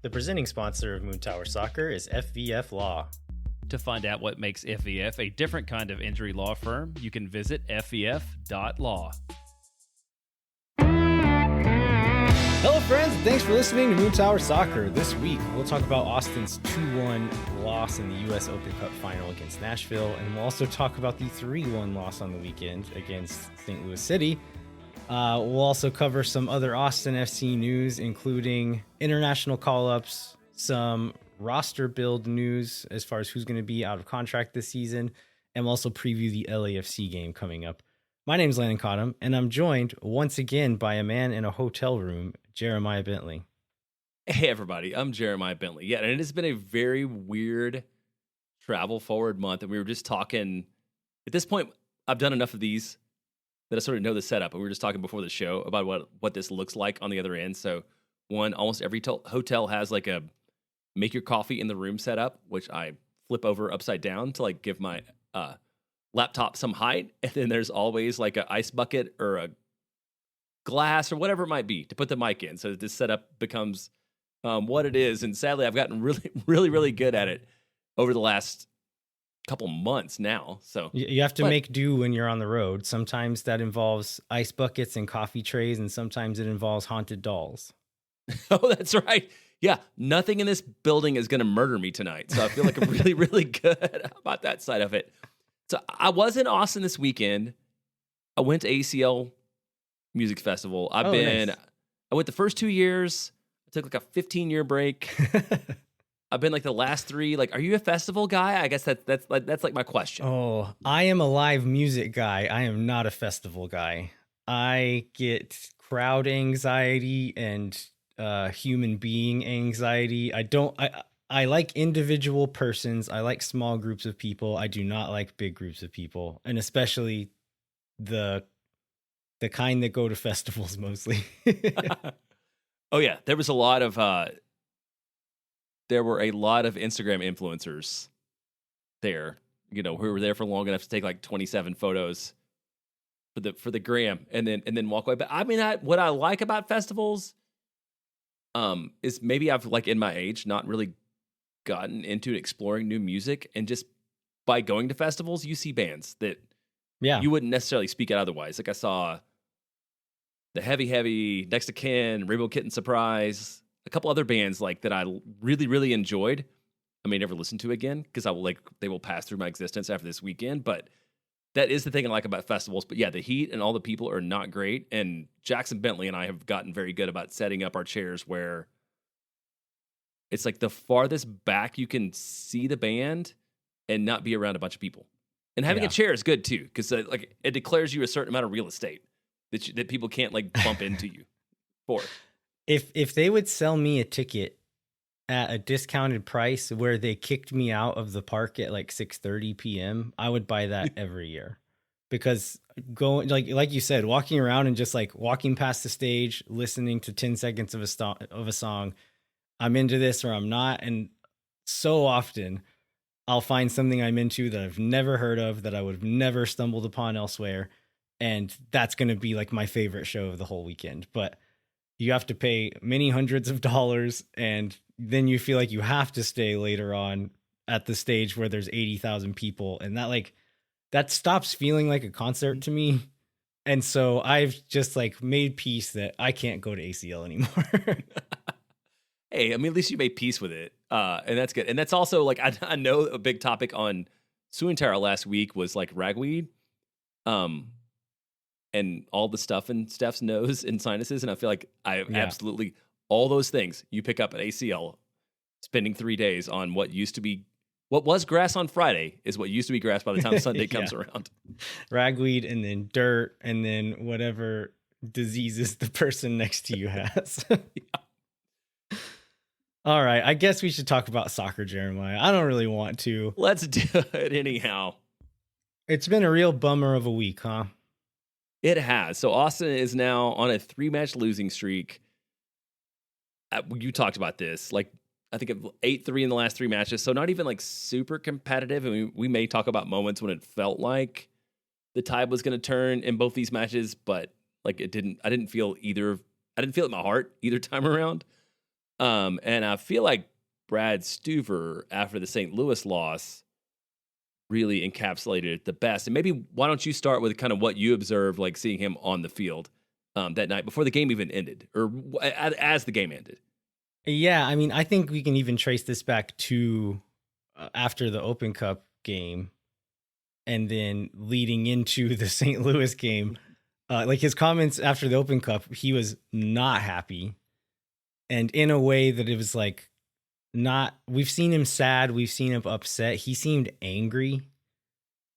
The presenting sponsor of Moon Tower Soccer is FVF Law. To find out what makes FVF a different kind of injury law firm, you can visit fvf.law. Hello, friends. Thanks for listening to Moon Tower Soccer. This week, we'll talk about Austin's 2-1 loss in the U.S. Open Cup final against Nashville, and we'll also talk about the 3-1 loss on the weekend against St. Louis City. We'll also cover some other Austin FC news, including international call-ups, some roster build news as far as who's going to be out of contract this season, and we'll also preview the LAFC game coming up. My name is Landon Cottam, and I'm joined once again by a man in a hotel room, Jeremiah Bentley. Hey, everybody. I'm Jeremiah Bentley. Yeah, and it has been a very weird travel forward month, and we were just talking. At this point, I've done enough of these that I sort of know the setup, and we were just talking before the show about what this looks like on the other end. So, almost every hotel has like a make your coffee in the room setup, which I flip over upside down to like give my laptop some height, and then there's always like an ice bucket or a glass or whatever it might be to put the mic in, so that this setup becomes what it is. And sadly, I've gotten really good at it over the last couple months now. So you have to make do when you're on the road. Sometimes that involves ice buckets and coffee trays, and sometimes it involves haunted dolls. Oh, that's right. Yeah, nothing in this building is going to murder me tonight. So I feel like I'm really good about that side of it. So I was in Austin this weekend. I went to ACL Music Festival. Nice. I went the first 2 years. I took like a 15-year break. I've been like the last 3. Like, are you a festival guy? I guess that's like my question. Oh, I am a live music guy. I am not a festival guy. I get crowd anxiety and human being anxiety. I like individual persons. I like small groups of people. I do not like big groups of people, and especially the kind that go to festivals mostly. Oh yeah, there were a lot of Instagram influencers there, who were there for long enough to take like 27 photos for the gram and then walk away. But I mean, what I like about festivals is maybe I've, like, in my age, not really gotten into exploring new music, and just by going to festivals, you see bands that you wouldn't necessarily speak out otherwise. Like I saw the Heavy, Next to Kin, Rainbow Kitten Surprise, a couple other bands like that I really enjoyed. I may never listen to again because they will pass through my existence after this weekend. But that is the thing I like about festivals. But yeah, the heat and all the people are not great. And Jackson Bentley and I have gotten very good about setting up our chairs where it's like the farthest back you can see the band and not be around a bunch of people. And having a chair is good too, because like it declares you a certain amount of real estate that people can't like bump into you for. If they would sell me a ticket at a discounted price where they kicked me out of the park at like 6:30 p.m., I would buy that every year. Because going like you said, walking around and just like walking past the stage, listening to 10 seconds of a song, I'm into this or I'm not. And so often I'll find something I'm into that I've never heard of, that I would have never stumbled upon elsewhere. And that's going to be like my favorite show of the whole weekend. But you have to pay many hundreds of dollars, and then you feel like you have to stay later on at the stage where there's 80,000 people. And that stops feeling like a concert to me. And so I've just like made peace that I can't go to ACL anymore. Hey, I mean, at least you made peace with it. And that's good. And that's also like, I know a big topic on Suintara last week was like ragweed. And all the stuff in Steph's nose and sinuses. And I feel like I have absolutely all those things you pick up at ACL, spending 3 days on what was grass on Friday is what used to be grass by the time Sunday comes around. Ragweed, and then dirt, and then whatever diseases the person next to you has. All right. I guess we should talk about soccer, Jeremiah. I don't really want to. Let's do it anyhow. It's been a real bummer of a week, huh? It has. So Austin is now on a 3-match losing streak. You talked about this. Like, I think of 8-3 in the last 3 matches. So not even like super competitive. I mean, we may talk about moments when it felt like the tide was going to turn in both these matches, but like it didn't. I didn't feel it in my heart either time around. And I feel like Brad Stuver, after the St. Louis loss, really encapsulated it the best. And maybe why don't you start with kind of what you observed, like seeing him on the field that night before the game even ended, or as the game ended. Yeah, I mean, I think we can even trace this back to after the Open Cup game and then leading into the St. Louis game. Like his comments after the Open Cup, he was not happy. And in a way that it was like not, we've seen him sad, we've seen him upset. He seemed angry.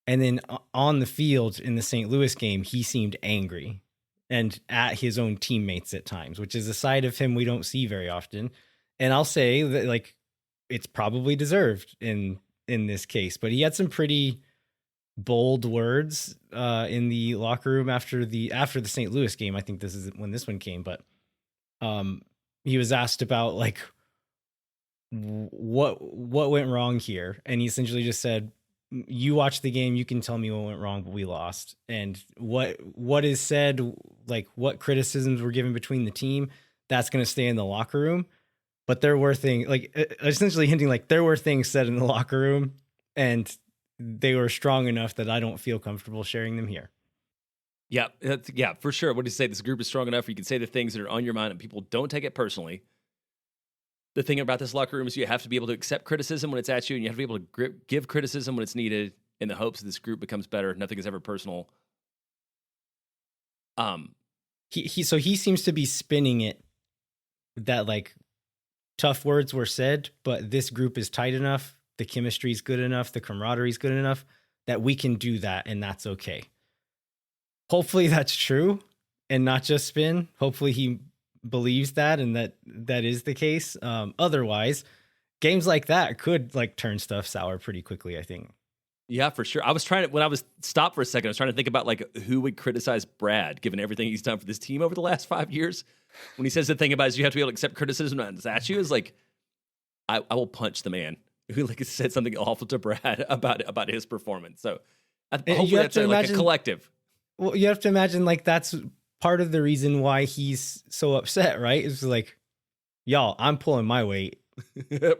And then on the field in the St. Louis game, he seemed angry and at his own teammates at times, which is a side of him we don't see very often. And I'll say that like it's probably deserved in this case, but he had some pretty bold words in the locker room after the St. Louis game. I think this is when this one came, but he was asked about like what went wrong here, and he essentially just said, you watch the game, you can tell me what went wrong, but we lost. And what is said, like what criticisms were given between the team, that's going to stay in the locker room. But there were things like essentially hinting like there were things said in the locker room and they were strong enough that I don't feel comfortable sharing them here. Yeah, yeah, for sure. What do you say? This group is strong enough where you can say the things that are on your mind and people don't take it personally. The thing about this locker room is you have to be able to accept criticism when it's at you, and you have to be able to give criticism when it's needed in the hopes that this group becomes better. Nothing is ever personal. He seems to be spinning it that like tough words were said, but this group is tight enough, the chemistry is good enough, the camaraderie is good enough that we can do that, and that's okay. Hopefully that's true and not just spin. Hopefully he believes that and that is the case. Otherwise, games like that could like turn stuff sour pretty quickly, I think. Yeah, for sure. I was trying to, when I was stopped for a second, I was trying to think about like who would criticize Brad given everything he's done for this team over the last 5 years. When he says the thing about is you have to be able to accept criticism when it's at you, is like I will punch the man who like said something awful to Brad about his performance. So hopefully that's like a collective. Well, you have to imagine like that's part of the reason why he's so upset, right? It's like, y'all, I'm pulling my weight.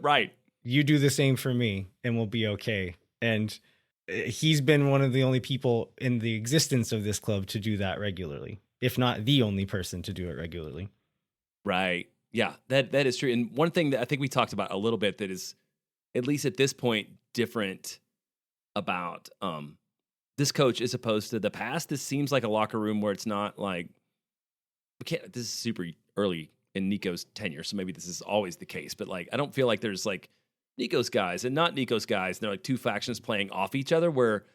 Right. You do the same for me and we'll be okay. And he's been one of the only people in the existence of this club to do that regularly, if not the only person to do it regularly. Right. Yeah, that is true. And one thing that I think we talked about a little bit that is, at least at this point, different about this coach as opposed to the past. This seems like a locker room where it's not like, this is super early in Nico's tenure, so maybe this is always the case, but like I don't feel like there's like Nico's guys and not Nico's guys. They're like two factions playing off each other, where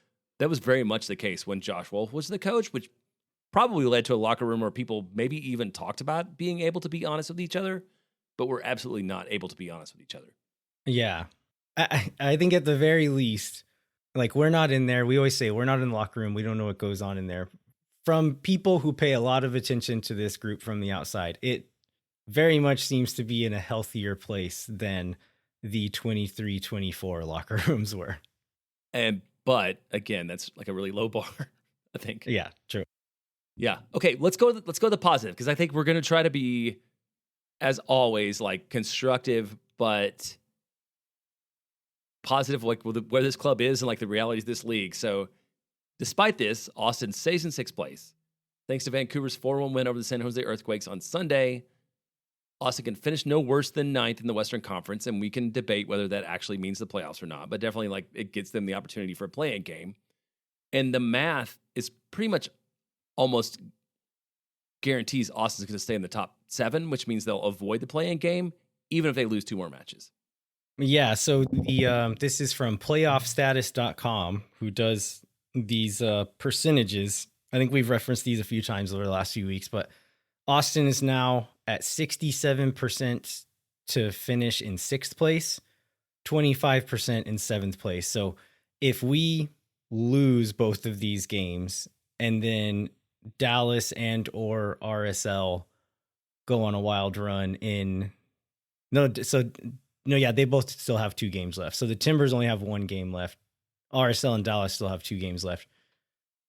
that was very much the case when Josh Wolf was the coach, which probably led to a locker room where people maybe even talked about being able to be honest with each other, but were absolutely not able to be honest with each other. Yeah. I think at the very least, like we're not in there. We always say we're not in the locker room. We don't know what goes on in there. From people who pay a lot of attention to this group from the outside, it very much seems to be in a healthier place than the 23-24 locker rooms were. But again, that's like a really low bar, I think. Yeah, true. Yeah. Okay, let's go to the positive, because I think we're going to try to be, as always, like constructive but positive, like where this club is and like the realities of this league. So despite this, Austin stays in sixth place. Thanks to Vancouver's 4-1 win over the San Jose Earthquakes on Sunday, Austin can finish no worse than ninth in the Western Conference, and we can debate whether that actually means the playoffs or not, but definitely like it gets them the opportunity for a play-in game. And the math is pretty much almost guarantees Austin's going to stay in the top 7, which means they'll avoid the play-in game, even if they lose 2 more matches. Yeah, so the this is from playoffstatus.com, who does these percentages. I think we've referenced these a few times over the last few weeks, but Austin is now at 67% to finish in 6th place, 25% in 7th place. So if we lose both of these games and then Dallas and or RSL go on a wild run they both still have 2 games left. So the Timbers only have 1 game left. RSL and Dallas still have 2 games left.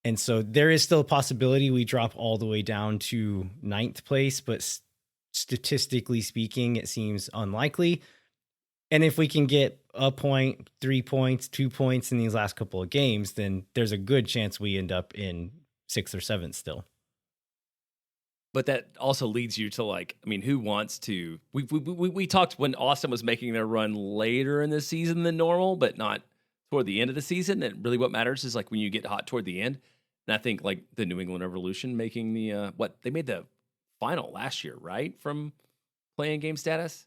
And so there is still a possibility we drop all the way down to 9th place, but statistically speaking, it seems unlikely. And if we can get a point, 3 points, 2 points in these last couple of games, then there's a good chance we end up in 6th or 7th still. But that also leads you to like, I mean, who wants to? We talked when Austin was making their run later in the season than normal, but not toward the end of the season. And really, what matters is like when you get hot toward the end. And I think like the New England Revolution making the they made the final last year, right? From playing game status.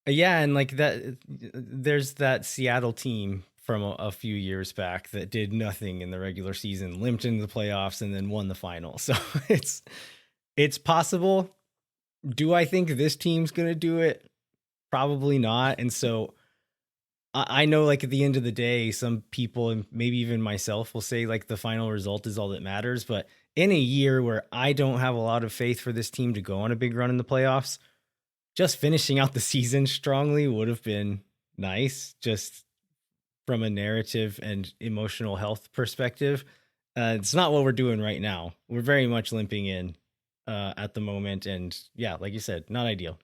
Yeah, and like that, there's that Seattle team from a few years back that did nothing in the regular season, limped into the playoffs, and then won the final. So it's possible. Do I think this team's gonna do it? Probably not. And so I know, like at the end of the day, some people and maybe even myself will say like the final result is all that matters. But in a year where I don't have a lot of faith for this team to go on a big run in the playoffs, just finishing out the season strongly would have been nice, just from a narrative and emotional health perspective. It's not what we're doing right now. We're very much limping in at the moment. And yeah, like you said, not ideal.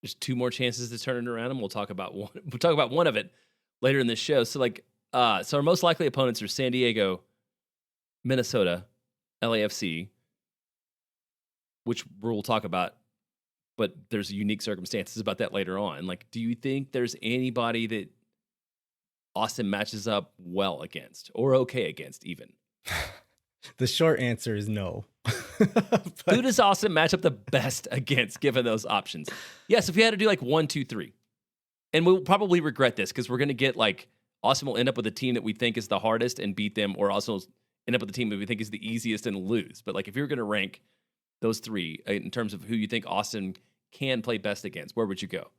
There's 2 more chances to turn it around, and we'll talk about one. We'll talk about one of it later in this show. So like, so our most likely opponents are San Diego, Minnesota, LAFC, which we'll talk about. But there's unique circumstances about that later on. Like, do you think there's anybody that Austin matches up well against or okay against even? The short answer is no. Who does Austin match up the best against given those options? Yes, if we had to do like 1, 2, 3. And we'll probably regret this because we're going to get like Austin will end up with a team that we think is the hardest and beat them, or also end up with a team that we think is the easiest and lose. But like if you're going to rank those 3 in terms of who you think Austin can play best against, where would you go?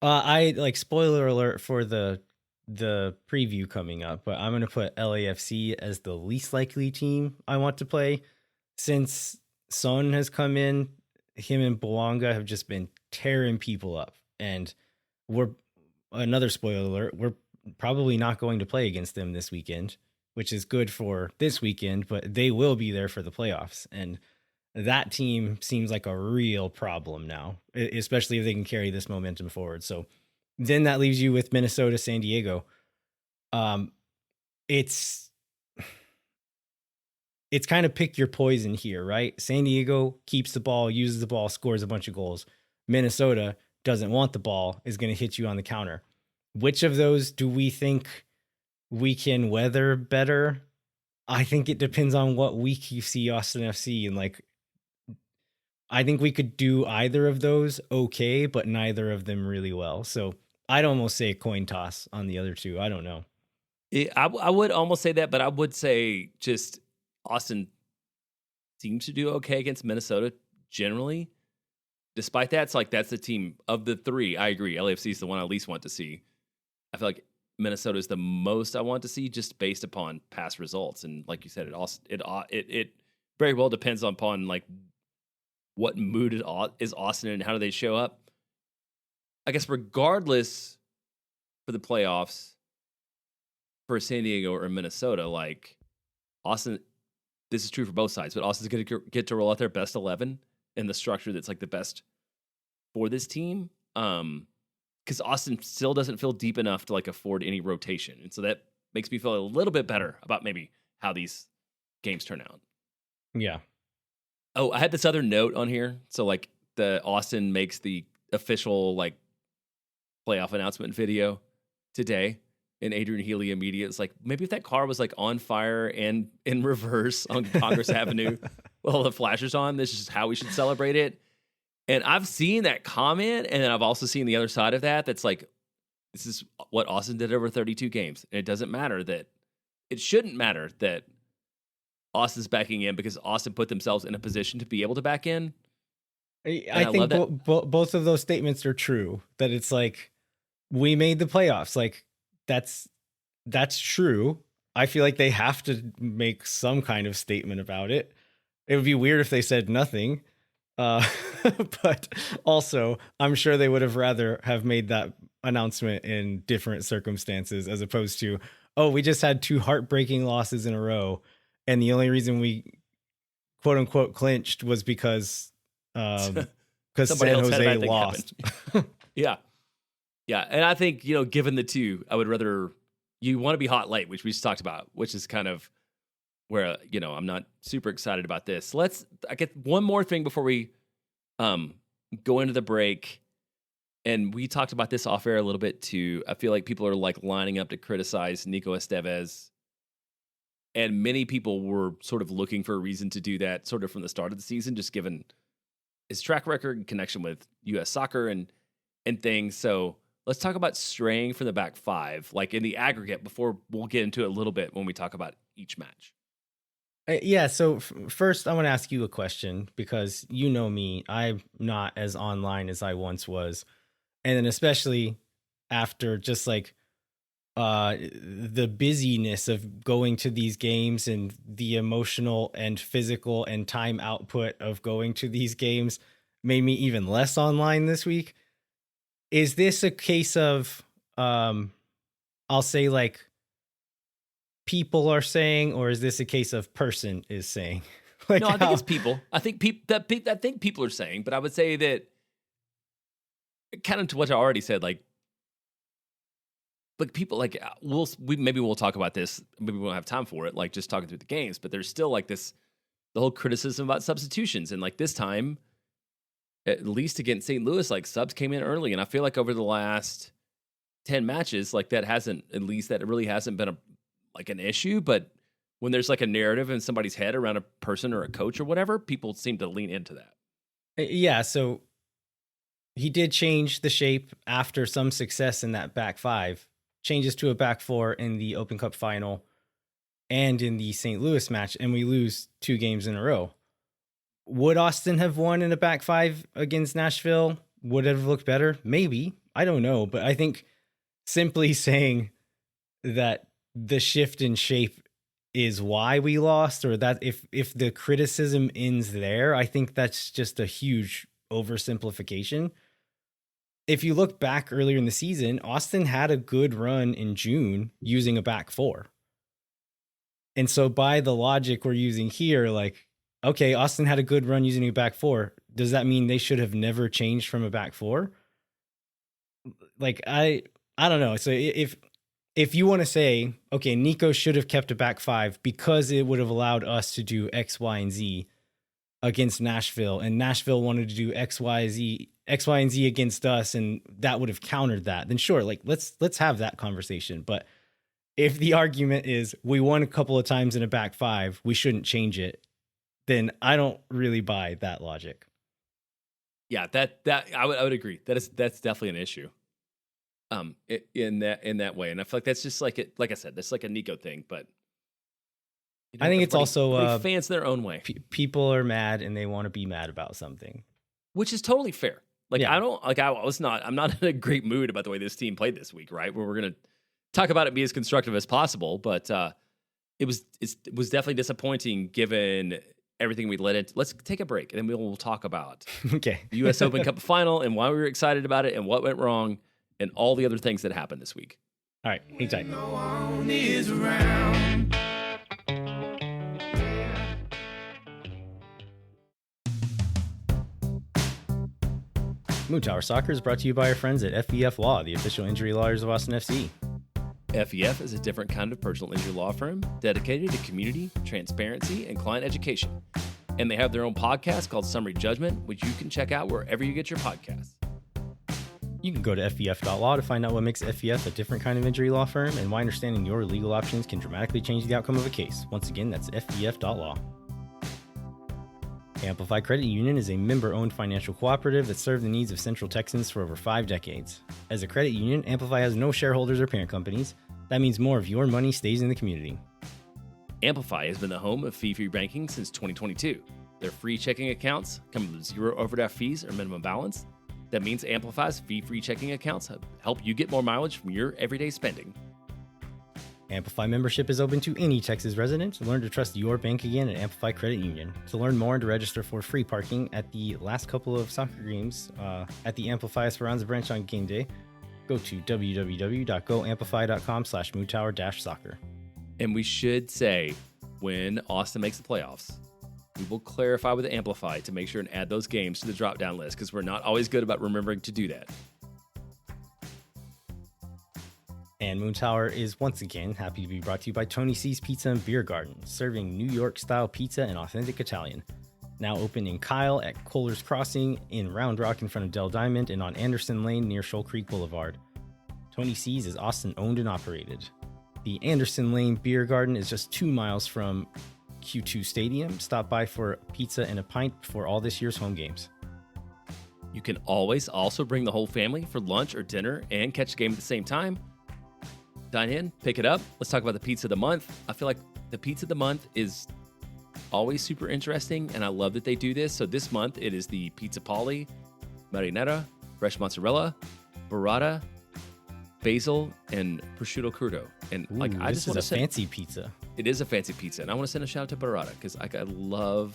I like spoiler alert for the preview coming up, but I'm going to put LAFC as the least likely team I want to play. Since Son has come in, him and Bouanga have just been tearing people up. And we're, another spoiler alert, we're probably not going to play against them this weekend, which is good for this weekend, but they will be there for the playoffs. And that team seems like a real problem now, especially if they can carry this momentum forward. So then that leaves you with Minnesota, San Diego. It's kind of pick your poison here, right? San Diego keeps the ball, uses the ball, scores a bunch of goals. Minnesota doesn't want the ball, is going to hit you on the counter. Which of those do we think we can weather better? I think it depends on what week you see Austin FC. And like, I think we could do either of those okay, but neither of them really well. So I'd almost say a coin toss on the other 2. I don't know. I would almost say that, but I would say just Austin seems to do okay against Minnesota generally. Despite that, it's like that's the team of the 3. I agree. LAFC is the one I least want to see. I feel like Minnesota is the most I want to see just based upon past results. And like you said, it very well depends upon like what mood is Austin in and how do they show up. I guess regardless for the playoffs for San Diego or Minnesota, like Austin, this is true for both sides, but Austin's going to get to roll out their best 11 in the structure that's like the best for this team. Because Austin still doesn't feel deep enough to like afford any rotation. And so that makes me feel a little bit better about maybe how these games turn out. Yeah. Oh, I had this other note on here. So like the Austin makes the official like playoff announcement video today. And Adrian Healy immediately is like, maybe if that car was like on fire and in reverse on Congress Avenue with all the flashers on, this is how we should celebrate it. And I've seen that comment, and then I've also seen the other side of that. That's like, this is what Austin did over 32 games. And it shouldn't matter that Austin's backing in because Austin put themselves in a position to be able to back in. I think both of those statements are true. That it's like, we made the playoffs. Like, that's true. I feel like they have to make some kind of statement about it. It would be weird if they said nothing. But also, I'm sure they would have rather have made that announcement in different circumstances as opposed to, oh, we just had 2 heartbreaking losses in a row. And the only reason we quote unquote clinched was because because somebody San else had a Jose bad thing lost. happen. Yeah. Yeah. And I think, given the two, I would rather you want to be hot late, which we just talked about, which is kind of where, I'm not super excited about this. I get one more thing before we go into the break. And we talked about this off air a little bit too. I feel like people are like lining up to criticize Nico Estevez. And many people were sort of looking for a reason to do that sort of from the start of the season, just given his track record and connection with U.S. soccer and things. So let's talk about straying from the back five, like in the aggregate, before we'll get into it a little bit when we talk about each match. Yeah, so first I want to ask you a question because you know me, I'm not as online as I once was. And then especially after just like the busyness of going to these games and the emotional and physical and time output of going to these games made me even less online this week. Is this a case of I'll say like people are saying, or is this a case of person is saying? Like no, I think it's people. I think people are saying, but I would say that kind of to what I already said, like people like maybe we'll talk about this. Maybe we won't have time for it, like just talking through the games. But there's still like the whole criticism about substitutions, and like this time, at least against St. Louis, like subs came in early, and I feel like over the last 10 matches, like that really hasn't been an issue. But when there's like a narrative in somebody's head around a person or a coach or whatever, people seem to lean into that. Yeah, so he did change the shape after some success in that back five, changes to a back four in the Open Cup final and in the St. Louis match, and we lose 2 games in a row. Would Austin have won in a back five against Nashville? Would it have looked better? Maybe. I don't know. But I think simply saying that the shift in shape is why we lost, or that if the criticism ends there, I think that's just a huge oversimplification. If you look back earlier in the season, Austin had a good run in June using a back four. And so by the logic we're using here, like, okay, Austin had a good run using a back four. Does that mean they should have never changed from a back four? Like, I don't know. So if you want to say, okay, Nico should have kept a back five because it would have allowed us to do X, Y, and Z against Nashville, and Nashville wanted to do X, Y, and Z against us, and that would have countered that, then sure, like let's have that conversation. But if the argument is we won a couple of times in a back five, we shouldn't change it, then I don't really buy that logic. Yeah, that I would agree. That's definitely an issue. In that way, and I feel like that's just like it. Like I said, that's like a Nico thing, but I think it's also fans their own way. People are mad and they want to be mad about something, which is totally fair. Like yeah. I'm not in a great mood about the way this team played this week, right? Where we're gonna talk about it, be as constructive as possible, but it was definitely disappointing given everything we led into. Let's take a break and then we'll talk about okay the U.S. Open Cup final and why we were excited about it and what went wrong and all the other things that happened this week. All right, hang tight. No one is around. Moon Tower Soccer is brought to you by our friends at FEF Law, the official injury lawyers of Austin FC. FEF is a different kind of personal injury law firm dedicated to community, transparency, and client education. And they have their own podcast called Summary Judgment, which you can check out wherever you get your podcasts. You can go to FEF.law to find out what makes FEF a different kind of injury law firm and why understanding your legal options can dramatically change the outcome of a case. Once again, that's FEF.law. Amplify Credit Union is a member-owned financial cooperative that served the needs of Central Texans for over 5 decades. As a credit union, Amplify has no shareholders or parent companies. That means more of your money stays in the community. Amplify has been the home of fee-free banking since 2022. Their free checking accounts come with 0 overdraft fees or minimum balance. That means Amplify's fee-free checking accounts help you get more mileage from your everyday spending. Amplify membership is open to any Texas resident. Learn to trust your bank again at Amplify Credit Union. To learn more and to register for free parking at the last couple of soccer games at the Amplify Esperanza branch on game day, go to www.goamplify.com/moontower-soccer. And we should say, when Austin makes the playoffs, we will clarify with Amplify to make sure and add those games to the drop-down list because we're not always good about remembering to do that. And Moon Tower is once again happy to be brought to you by Tony C's Pizza and Beer Garden, serving New York-style pizza and authentic Italian. Now open in Kyle at Kohler's Crossing, in Round Rock in front of Del Diamond, and on Anderson Lane near Shoal Creek Boulevard. Tony C's is Austin owned and operated. The Anderson Lane Beer Garden is just 2 miles from Q2 Stadium. Stop by for pizza and a pint before all this year's home games. You can always also bring the whole family for lunch or dinner and catch the game at the same time. Dine in, pick it up. Let's talk about the pizza of the month. I feel like the pizza of the month is always super interesting, and I love that they do this. So this month, it is the Pizza Polly, Marinara, fresh mozzarella, burrata, basil, and prosciutto crudo. And Ooh, I this just want to is a fancy pizza. It is a fancy pizza, and I want to send a shout out to burrata because I love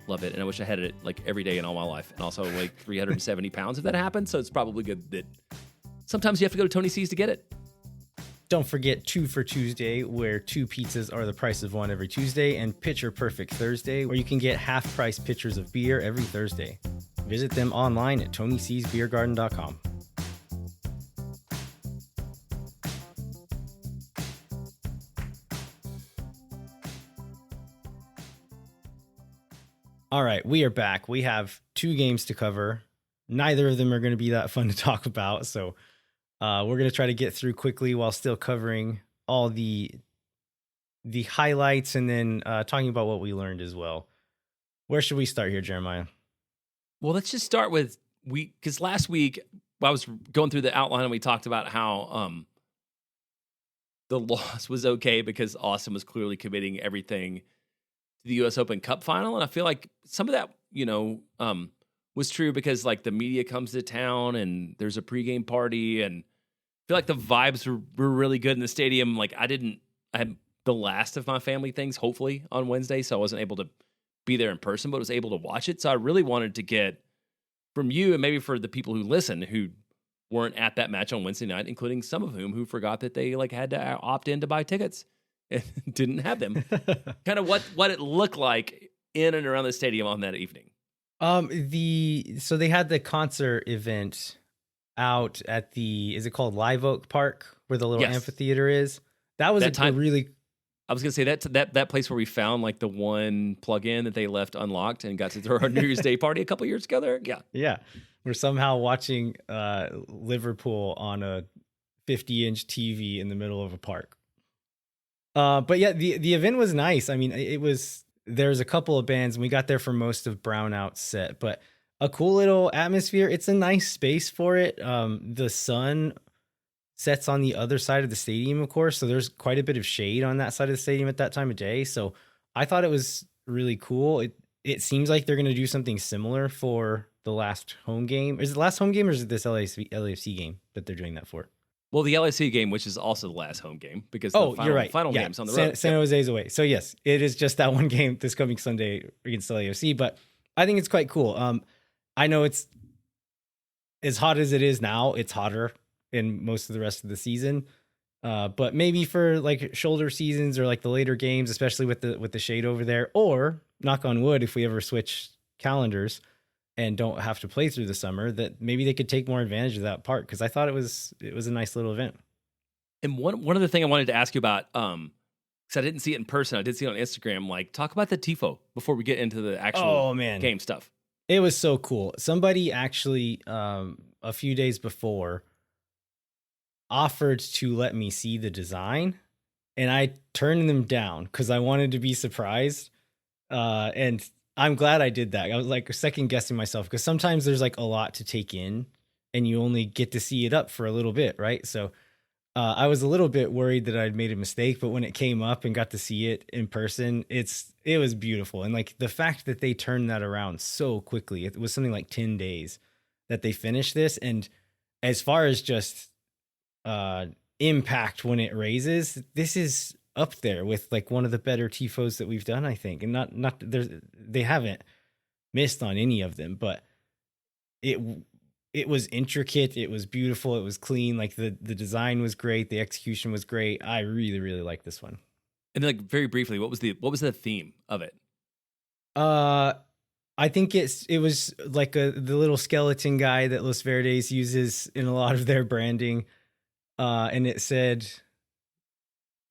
it, and I wish I had it like every day in all my life. And also, like 370 pounds if that happens. So it's probably good that sometimes you have to go to Tony C's to get it. Don't forget 2 for Tuesday, where 2 pizzas are the price of 1 every Tuesday, and Pitcher Perfect Thursday, where you can get half-price pitchers of beer every Thursday. Visit them online at TonyC'sBeerGarden.com. All right, we are back. We have 2 games to cover. Neither of them are going to be that fun to talk about, so we're going to try to get through quickly while still covering all the highlights and then talking about what we learned as well. Where should we start here, Jeremiah? Well, let's just start with because last week I was going through the outline and we talked about how the loss was okay because Austin was clearly committing everything to the U.S. Open Cup final, and I feel like some of that, was true because like the media comes to town and there's a pregame party, and I feel like the vibes were really good in the stadium. Like I had the last of my family things, hopefully, on Wednesday, so I wasn't able to be there in person, but was able to watch it. So I really wanted to get from you, and maybe for the people who listen who weren't at that match on Wednesday night, including some of whom who forgot that they like had to opt in to buy tickets and didn't have them, kind of what it looked like in and around the stadium on that evening. So they had the concert event out at is it called Live Oak Park, where the little amphitheater is? That was I was gonna say that place where we found like the one plug-in that they left unlocked and got to throw our New Year's Day party a couple years ago there. Yeah. We're somehow watching Liverpool on a 50-inch TV in the middle of a park. But yeah, the event was nice. I mean, there's a couple of bands, and we got there for most of Brownout's set, but a cool little atmosphere. It's a nice space for it. The sun sets on the other side of the stadium, of course, so there's quite a bit of shade on that side of the stadium at that time of day. So I thought it was really cool. It seems like they're going to do something similar for the last home game. Is it the last home game, or is it this LAFC game that they're doing that for? Well, the LAFC game, which is also the last home game, because the final game's on the road. San Jose's away. So yes, it is just that one game this coming Sunday against the LAFC, but I think it's quite cool. I know it's as hot as it is now, it's hotter in most of the rest of the season. But maybe for like shoulder seasons or like the later games, especially with the shade over there, or knock on wood, if we ever switch calendars and don't have to play through the summer, that maybe they could take more advantage of that part. Cause I thought it was a nice little event. And one other thing I wanted to ask you about, cause I didn't see it in person. I did see it on Instagram. Like, talk about the TIFO before we get into the actual game stuff. It was so cool. Somebody actually, a few days before, offered to let me see the design, and I turned them down because I wanted to be surprised. And I'm glad I did that. I was like second guessing myself, because sometimes there's like a lot to take in and you only get to see it up for a little bit, right? So I was a little bit worried that I'd made a mistake, but when it came up and got to see it in person, it was beautiful. And like the fact that they turned that around so quickly, it was something like 10 days that they finished this. And as far as just impact when it raises, this is up there with like one of the better TIFOs that we've done, I think. And not they haven't missed on any of them, but it was intricate, it was beautiful, it was clean. Like the design was great, the execution was great. I really, really like this one. And like very briefly, what was the theme of it? Uh, I think it was like the little skeleton guy that Los Verdes uses in a lot of their branding. And it said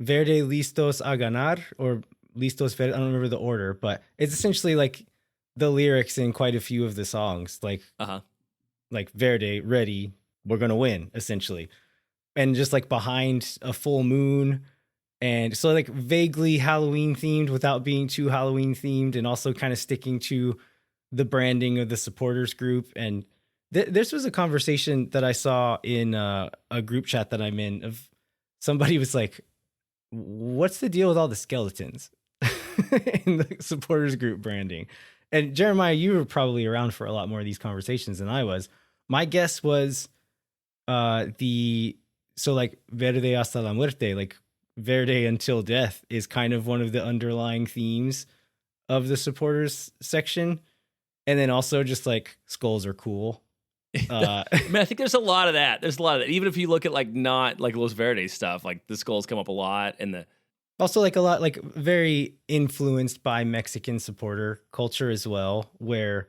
Verde listos a ganar or listos verde. I don't remember the order, but it's essentially like the lyrics in quite a few of the songs, like Verde ready, we're gonna win, essentially, and just like behind a full moon. And so, like, vaguely Halloween themed without being too Halloween themed, and also kind of sticking to the branding of the supporters group. And this was a conversation that I saw in a group chat that I'm in. Of somebody was like, "What's the deal with all the skeletons in the supporters group branding?" And Jeremiah, you were probably around for a lot more of these conversations than I was. My guess was like Verde hasta la muerte, like Verde until death, is kind of one of the underlying themes of the supporters section. And then also just like skulls are cool. I mean, I think there's a lot of that. There's a lot of that. Even if you look at like not like Los Verdes stuff, like the skulls come up a lot, and the also like a lot, like very influenced by Mexican supporter culture as well, where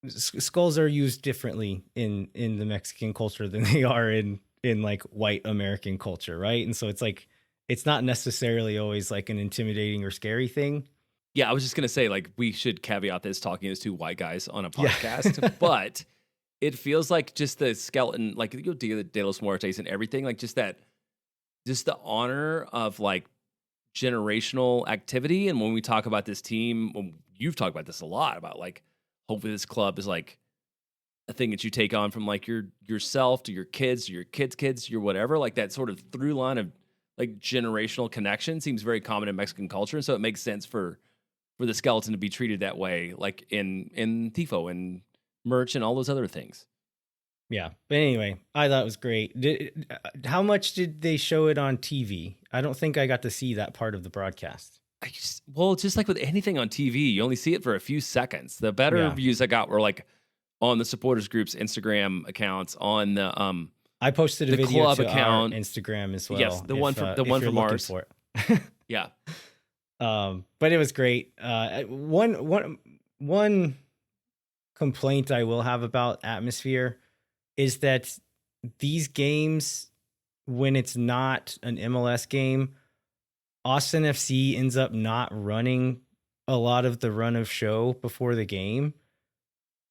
skulls are used differently in the Mexican culture than they are in like white American culture, right? And so it's like it's not necessarily always like an intimidating or scary thing. Yeah, I was just gonna say, like, we should caveat this talking as two white guys on a podcast, but it feels like just the skeleton, like you Dia de los Muertos and everything, like just the honor of like generational activity. And when we talk about this team, you've talked about this a lot about like, hopefully this club is like a thing that you take on from like yourself to your kids, to your kids, your whatever, like that sort of through line of like generational connection seems very common in Mexican culture. And so it makes sense for the skeleton to be treated that way, like in Tifo and merch and all those other things. Yeah. But anyway, I thought it was great. How much did they show it on TV? I don't think I got to see that part of the broadcast. Just like with anything on TV, you only see it for a few seconds. The better views I got were like on the supporters group's Instagram accounts, on the I posted a video club to account our Instagram as well. Yes, the one from ours. Yeah. But it was great. One complaint I will have about atmosphere is that these games, when it's not an MLS game, Austin FC ends up not running a lot of the run of show before the game,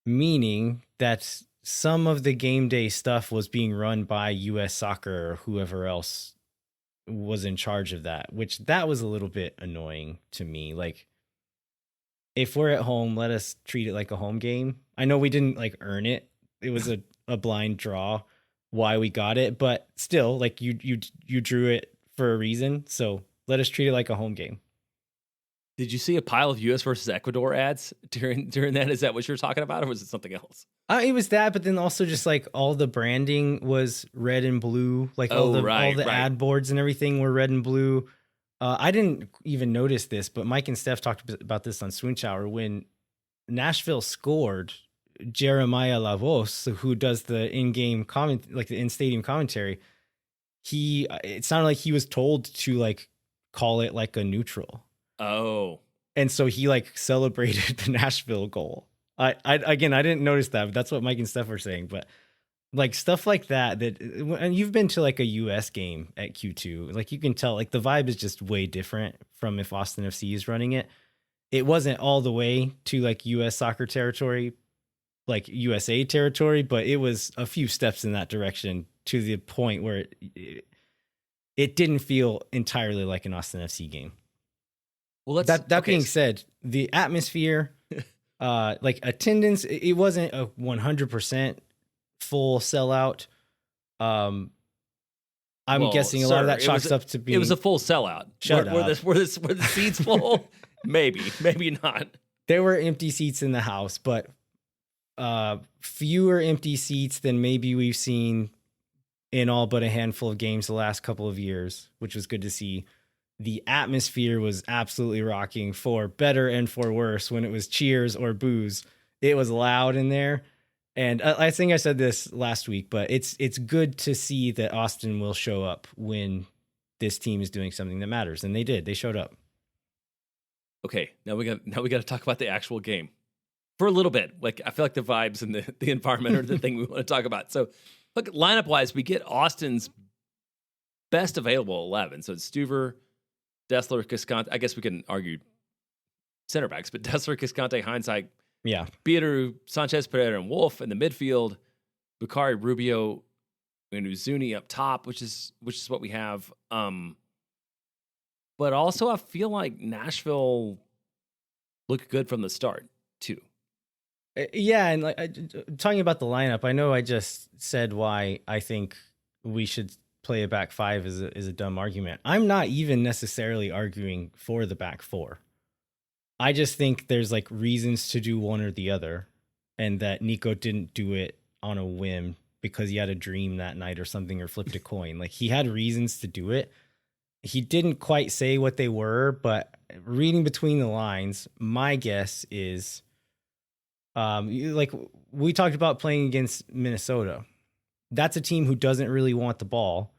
meaning that some of the game day stuff was being run by US Soccer or whoever else was in charge of that, which that was a little bit annoying to me. Like, if we're at home, let us treat it like a home game. I know we didn't like earn it. It was a blind draw why we got it, but still, like you drew it for a reason. So let us treat it like a home game. Did you see a pile of US versus Ecuador ads during that? Is that what you're talking about, or was it something else? It was that, but then also just like all the branding was red and blue, like all the ad boards and everything were red and blue. I didn't even notice this, but Mike and Steph talked about this on Swinch Hour. When Nashville scored, Jeremiah Lavos, who does the in-game comment, like the in-stadium commentary, it sounded like he was told to like call it like a neutral. Oh, and so he like celebrated the Nashville goal. I didn't notice that, but that's what Mike and Steph were saying. But like stuff like that, and you've been to like a US game at Q2, like you can tell like the vibe is just way different from if Austin FC is running it. It wasn't all the way to like US soccer territory, like USA territory, but it was a few steps in that direction to the point where it didn't feel entirely like an Austin FC game. Well, being said, the atmosphere, like attendance, it wasn't a 100% full sellout. I'm guessing a lot of that chalks up to being. It was a full sellout. Were the seats full? maybe not. There were empty seats in the house, but fewer empty seats than maybe we've seen in all but a handful of games the last couple of years, which was good to see. The atmosphere was absolutely rocking, for better and for worse. When it was cheers or boos, it was loud in there. And I think I said this last week, but it's good to see that Austin will show up when this team is doing something that matters. And they did. They showed up. Okay, now we got to talk about the actual game for a little bit. Like, I feel like the vibes and the environment are the thing we want to talk about. So, look, lineup wise, we get Austin's best available 11. So it's Stuver, Dessler, Cascante. I guess we can argue center backs, but Dessler, Cascante, Hindsight, Yeah. Bieru, Sanchez, Pereira, and Wolf in the midfield. Bukhari, Rubio, and Uzuni up top, which is what we have. But also, I feel like Nashville looked good from the start too. Yeah, and like talking about the lineup, I know I just said why I think we should play a back five is a dumb argument. I'm not even necessarily arguing for the back four. I just think there's like reasons to do one or the other, and that Nico didn't do it on a whim because he had a dream that night or something, or flipped a coin. Like, he had reasons to do it. He didn't quite say what they were, but reading between the lines, my guess is, like we talked about playing against Minnesota. That's a team who doesn't really want the ball.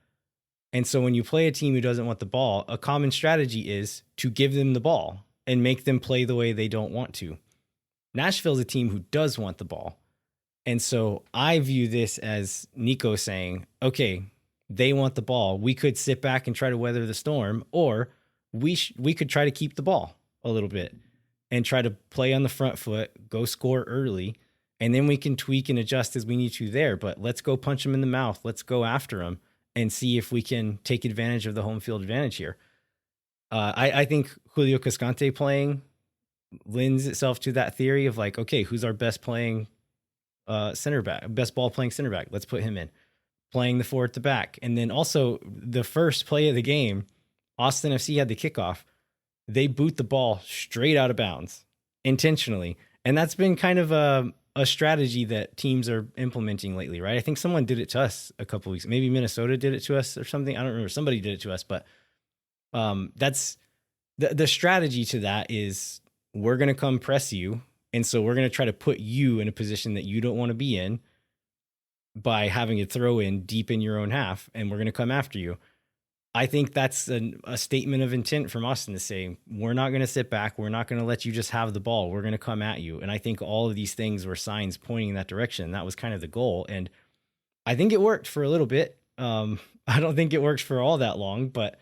And so when you play a team who doesn't want the ball, a common strategy is to give them the ball and make them play the way they don't want to. Nashville's a team who does want the ball. And so I view this as Nico saying, okay, they want the ball. We could sit back and try to weather the storm, or we could try to keep the ball a little bit and try to play on the front foot, go score early, and then we can tweak and adjust as we need to there. But let's go punch them in the mouth. Let's go after them and see if we can take advantage of the home field advantage here. I think Julio Cascante playing lends itself to that theory of like, okay, who's our best playing center back, best ball playing center back? Let's put him in. Playing the four at the back. And then also the first play of the game, Austin FC had the kickoff. They boot the ball straight out of bounds intentionally. And that's been kind of a strategy that teams are implementing lately, right? I think someone did it to us a couple weeks. Maybe Minnesota did it to us or something. I don't remember. Somebody did it to us, but that's the strategy to that is we're going to come press you. And so we're going to try to put you in a position that you don't want to be in by having a throw in deep in your own half, and we're going to come after you. I think that's a statement of intent from Austin to say, we're not going to sit back. We're not going to let you just have the ball. We're going to come at you. And I think all of these things were signs pointing in that direction. That was kind of the goal. And I think it worked for a little bit. I don't think it worked for all that long, but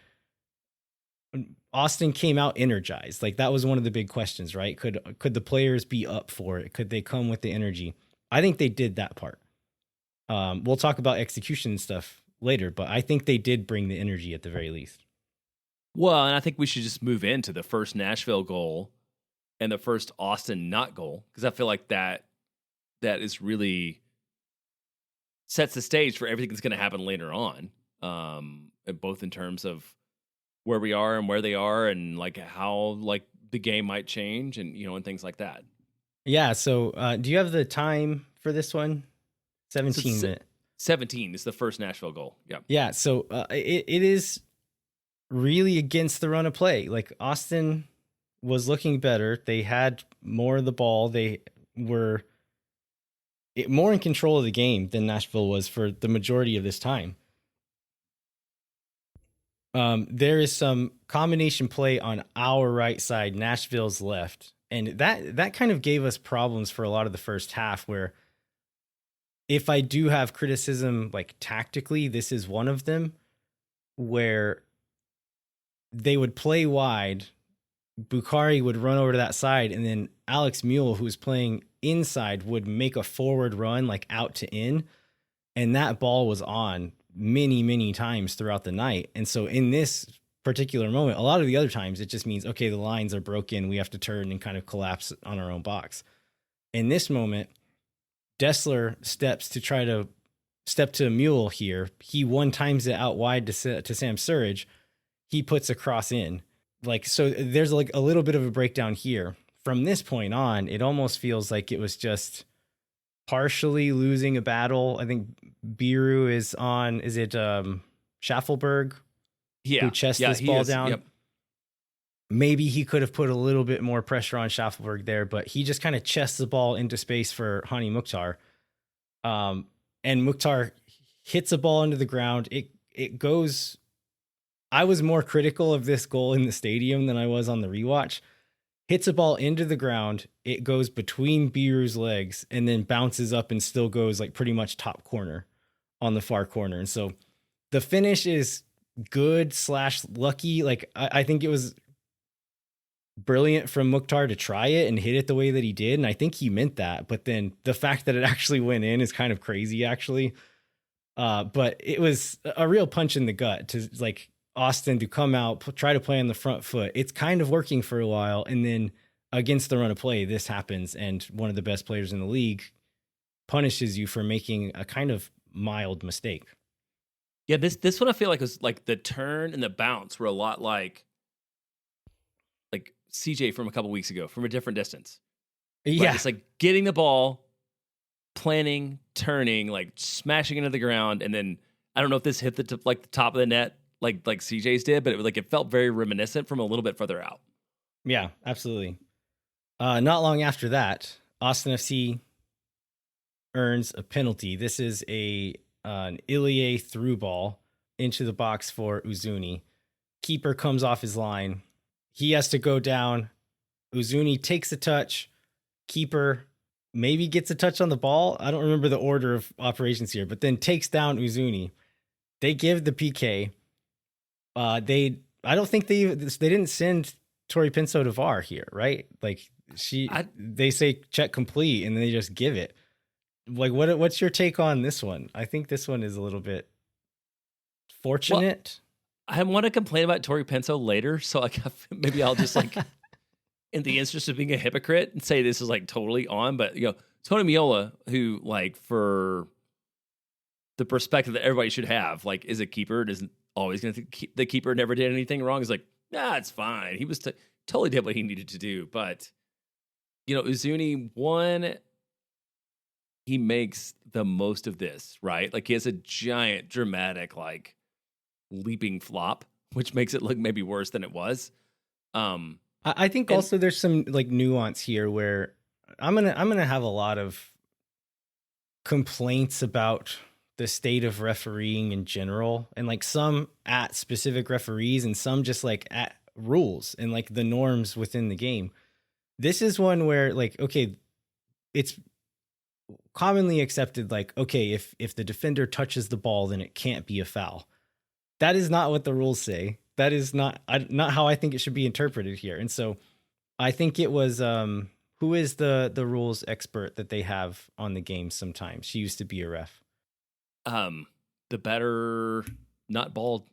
Austin came out energized. Like, that was one of the big questions, right? Could the players be up for it? Could they come with the energy? I think they did that part. We'll talk about execution and stuff later, but I think they did bring the energy at the very least. Well, and I think we should just move into the first Nashville goal and the first Austin not goal, because I feel like that is really sets the stage for everything that's going to happen later on, both in terms of where we are and where they are, and like how like the game might change, and and things like that. Yeah. So, do you have the time for this one? 17 minutes. 17 is the first Nashville goal. Yeah. Yeah. So it is really against the run of play. Like, Austin was looking better. They had more of the ball. They were more in control of the game than Nashville was for the majority of this time. There is some combination play on our right side, Nashville's left. And that kind of gave us problems for a lot of the first half, where if I do have criticism, like tactically, this is one of them, where they would play wide, Bukhari would run over to that side, and then Alex Mule, who was playing inside, would make a forward run, like out to in, and that ball was on many, many times throughout the night. And so in this particular moment, a lot of the other times, it just means, okay, the lines are broken, we have to turn and kind of collapse on our own box. In this moment, Dessler steps to try to step to Mule here. He one times it out wide to Sam Surridge. He puts a cross in. Like, so there's like a little bit of a breakdown here. From this point on, it almost feels like it was just partially losing a battle. I think Bieru is on, is it Schaffelberg? Yeah. Who chests this ball down. Yep. Maybe he could have put a little bit more pressure on Schaffelberg there, but he just kind of chests the ball into space for Hani Mukhtar. And Mukhtar hits a ball into the ground. It goes. I was more critical of this goal in the stadium than I was on the rewatch. hits a ball into the ground. It goes between Biru's legs and then bounces up and still goes like pretty much top corner on the far corner. And so the finish is good / lucky. Like I think it was brilliant from Mukhtar to try it and hit it the way that he did. And I think he meant that. But then the fact that it actually went in is kind of crazy, actually. But it was a real punch in the gut to like Austin to come out, try to play on the front foot. It's kind of working for a while. And then against the run of play, this happens. And one of the best players in the league punishes you for making a kind of mild mistake. Yeah, this one I feel like was like the turn and the bounce were a lot like CJ from a couple weeks ago from a different distance. Yeah. Right? It's like getting the ball, planning, turning, like smashing into the ground, and then I don't know if this hit the top of the net like CJ's did, but it felt very reminiscent from a little bit further out. Yeah, absolutely. Not long after that, Austin FC earns a penalty. This is an Ilie through ball into the box for Uzuni. Keeper comes off his line. He has to go down. Uzuni takes a touch. Keeper maybe gets a touch on the ball. I don't remember the order of operations here, but then takes down Uzuni. They give the PK. I don't think they didn't send Tori Penso to VAR here, right? Like they say check complete and they just give it. Like what's your take on this one? I think this one is a little bit fortunate. Well, I want to complain about Tori Penso later, so maybe I'll just like, in the interest of being a hypocrite, and say this is like totally on. But Tony Miola, who like for the perspective that everybody should have, like is a keeper, isn't always going to the keeper never did anything wrong. Is like, nah, it's fine. He was totally did what he needed to do. But Uzuni, one, he makes the most of this, right? Like he has a giant, dramatic, like leaping flop, which makes it look maybe worse than it was. I think also there's some like nuance here where I'm gonna have a lot of complaints about the state of refereeing in general, and like some at specific referees and some just like at rules and like the norms within the game. This is one where like, okay, it's commonly accepted, like, okay, if the defender touches the ball, then it can't be a foul. That is not what the rules say. That is not how I think it should be interpreted here. And so I think it was who is the rules expert that they have on the game sometimes. She used to be a ref. The better not bald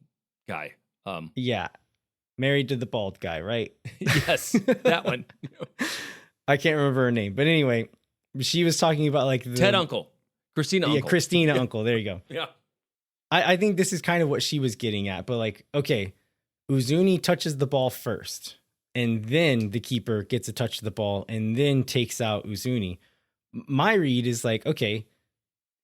guy. Yeah. Married to the bald guy, right? Yes, that one. I can't remember her name. But anyway, she was talking about like the Ted Uncle. Christina Uncle. Yeah, Christina Uncle. There you go. Yeah. I think this is kind of what she was getting at, but like, okay, Uzuni touches the ball first, and then the keeper gets a touch of the ball and then takes out Uzuni. My read is like, okay,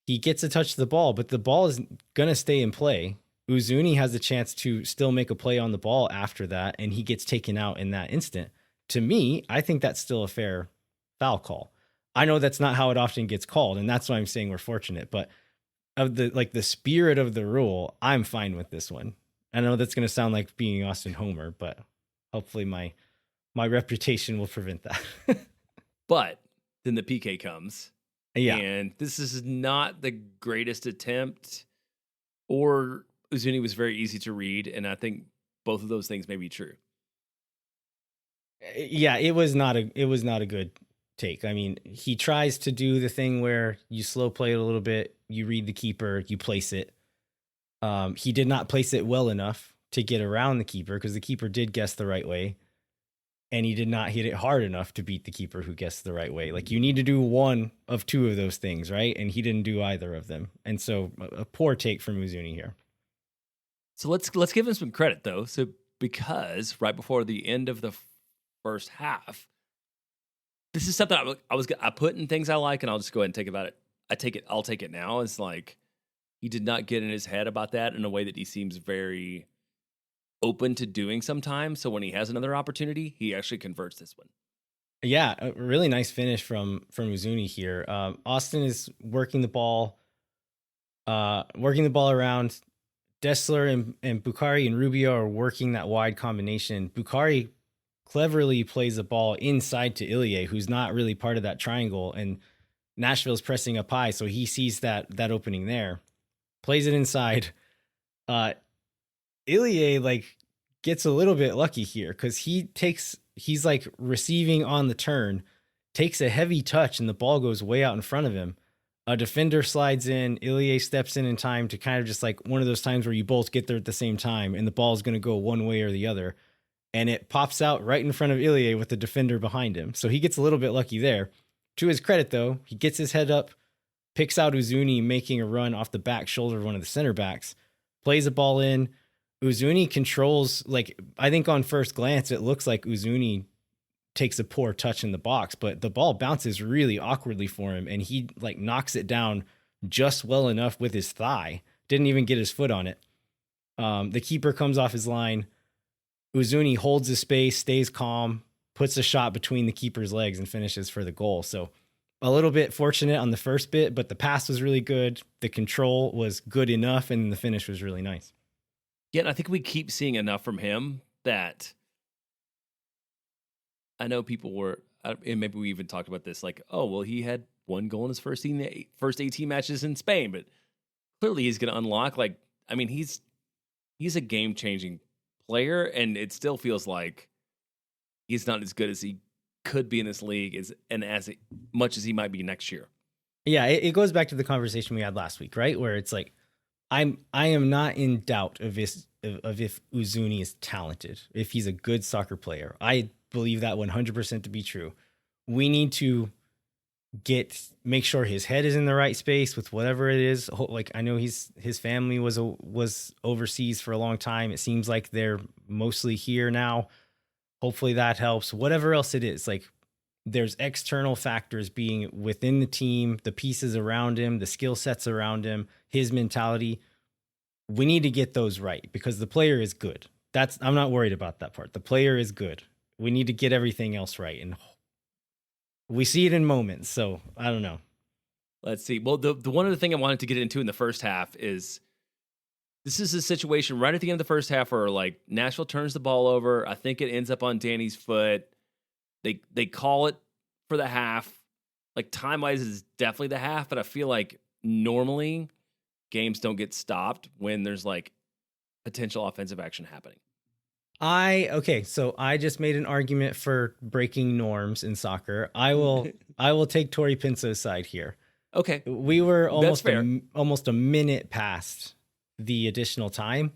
he gets a touch of the ball, but the ball is going to stay in play. Uzuni has a chance to still make a play on the ball after that, and he gets taken out in that instant. To me, I think that's still a fair foul call. I know that's not how it often gets called, and that's why I'm saying we're fortunate, but of the spirit of the rule, I'm fine with this one. I know that's going to sound like being Austin Homer, but hopefully my reputation will prevent that. But then the PK comes. Yeah. And this is not the greatest attempt, or Uzuni was very easy to read. And I think both of those things may be true. Yeah, it was not a good take. I mean, he tries to do the thing where you slow play it a little bit, you read the keeper, you place it. He did not place it well enough to get around the keeper because the keeper did guess the right way, and he did not hit it hard enough to beat the keeper who guessed the right way. Like you need to do one of two of those things, right? And he didn't do either of them. And so a poor take from Uzuni here. So let's give him some credit though. So because right before the end of the first half, this is something I put in things I like, and I'll just go ahead and take about it. I'll take it now. It's like he did not get in his head about that in a way that he seems very open to doing sometimes. So when he has another opportunity, he actually converts this one. Yeah, a really nice finish from Uzuni here. Austin is working the ball around. Dessler and Bukhari and Rubio are working that wide combination. Bukhari cleverly plays a ball inside to Ilie, who's not really part of that triangle, and Nashville's pressing up high, so he sees that opening there, plays it inside. Ilie like gets a little bit lucky here because he's like receiving on the turn, takes a heavy touch, and the ball goes way out in front of him. A defender slides in, Ilie steps in time to kind of just like one of those times where you both get there at the same time and the ball is going to go one way or the other. And it pops out right in front of Ilie with the defender behind him. So he gets a little bit lucky there. To his credit, though, he gets his head up, picks out Uzuni making a run off the back shoulder of one of the center backs, plays a ball in. Uzuni controls, like, I think on first glance, it looks like Uzuni takes a poor touch in the box, but the ball bounces really awkwardly for him, and he like knocks it down just well enough with his thigh. Didn't even get his foot on it. The keeper comes off his line. Uzuni holds his space, stays calm, puts a shot between the keeper's legs, and finishes for the goal. So a little bit fortunate on the first bit, but the pass was really good. The control was good enough, and the finish was really nice. Yeah, and I think we keep seeing enough from him that I know people were, and maybe we even talked about this, like, oh, well, he had one goal in his first 18 matches in Spain, but clearly he's going to unlock, like, I mean, he's a game-changing player, and it still feels like he's not as good as he could be in this league as much as he might be next year. Yeah, it goes back to the conversation we had last week, right? Where it's like, I am not in doubt of if Uzuni is talented, if he's a good soccer player. I believe that 100% to be true. We need to make sure his head is in the right space with whatever it is. Like, I know his family was overseas for a long time. It seems like they're mostly here now. Hopefully that helps. Whatever else it is, like, there's external factors being within the team, the pieces around him, the skill sets around him, his mentality. We need to get those right because the player is good. I'm not worried about that part. The player is good. We need to get everything else right. And we see it in moments. So I don't know. Let's see. Well, the one other thing I wanted to get into in the first half is this is a situation right at the end of the first half where like Nashville turns the ball over. I think it ends up on Dani's foot. They call it for the half. Like time-wise is definitely the half, but I feel like normally games don't get stopped when there's like potential offensive action happening. So I just made an argument for breaking norms in soccer. I will take Tori Penso's side here. Okay. We were almost a minute past the additional time.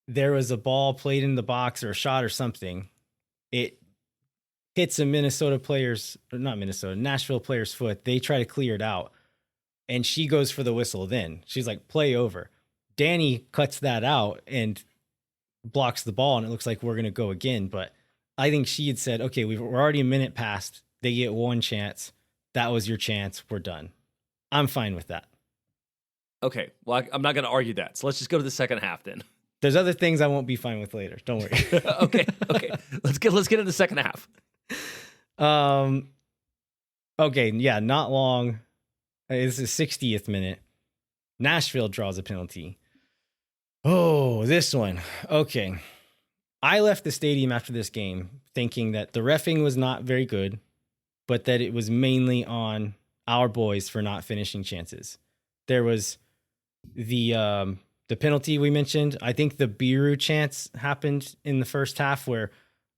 There was a ball played in the box or a shot or something. It hits a Nashville player's foot. They try to clear it out, and she goes for the whistle. Then she's like, play over. Dani cuts that out and blocks the ball, and it looks like we're going to go again. But I think she had said, okay, we're already a minute past. They get one chance. That was your chance. We're done. I'm fine with that. Okay. Well, I'm not going to argue that. So let's just go to the second half then. There's other things I won't be fine with later. Don't worry. Okay. Let's get into the second half. Okay. Yeah. Not long. This is 60th minute. Nashville draws a penalty. Oh, this one. Okay. I left the stadium after this game thinking that the reffing was not very good, but that it was mainly on our boys for not finishing chances. There was the penalty we mentioned. I think the Biru chance happened in the first half where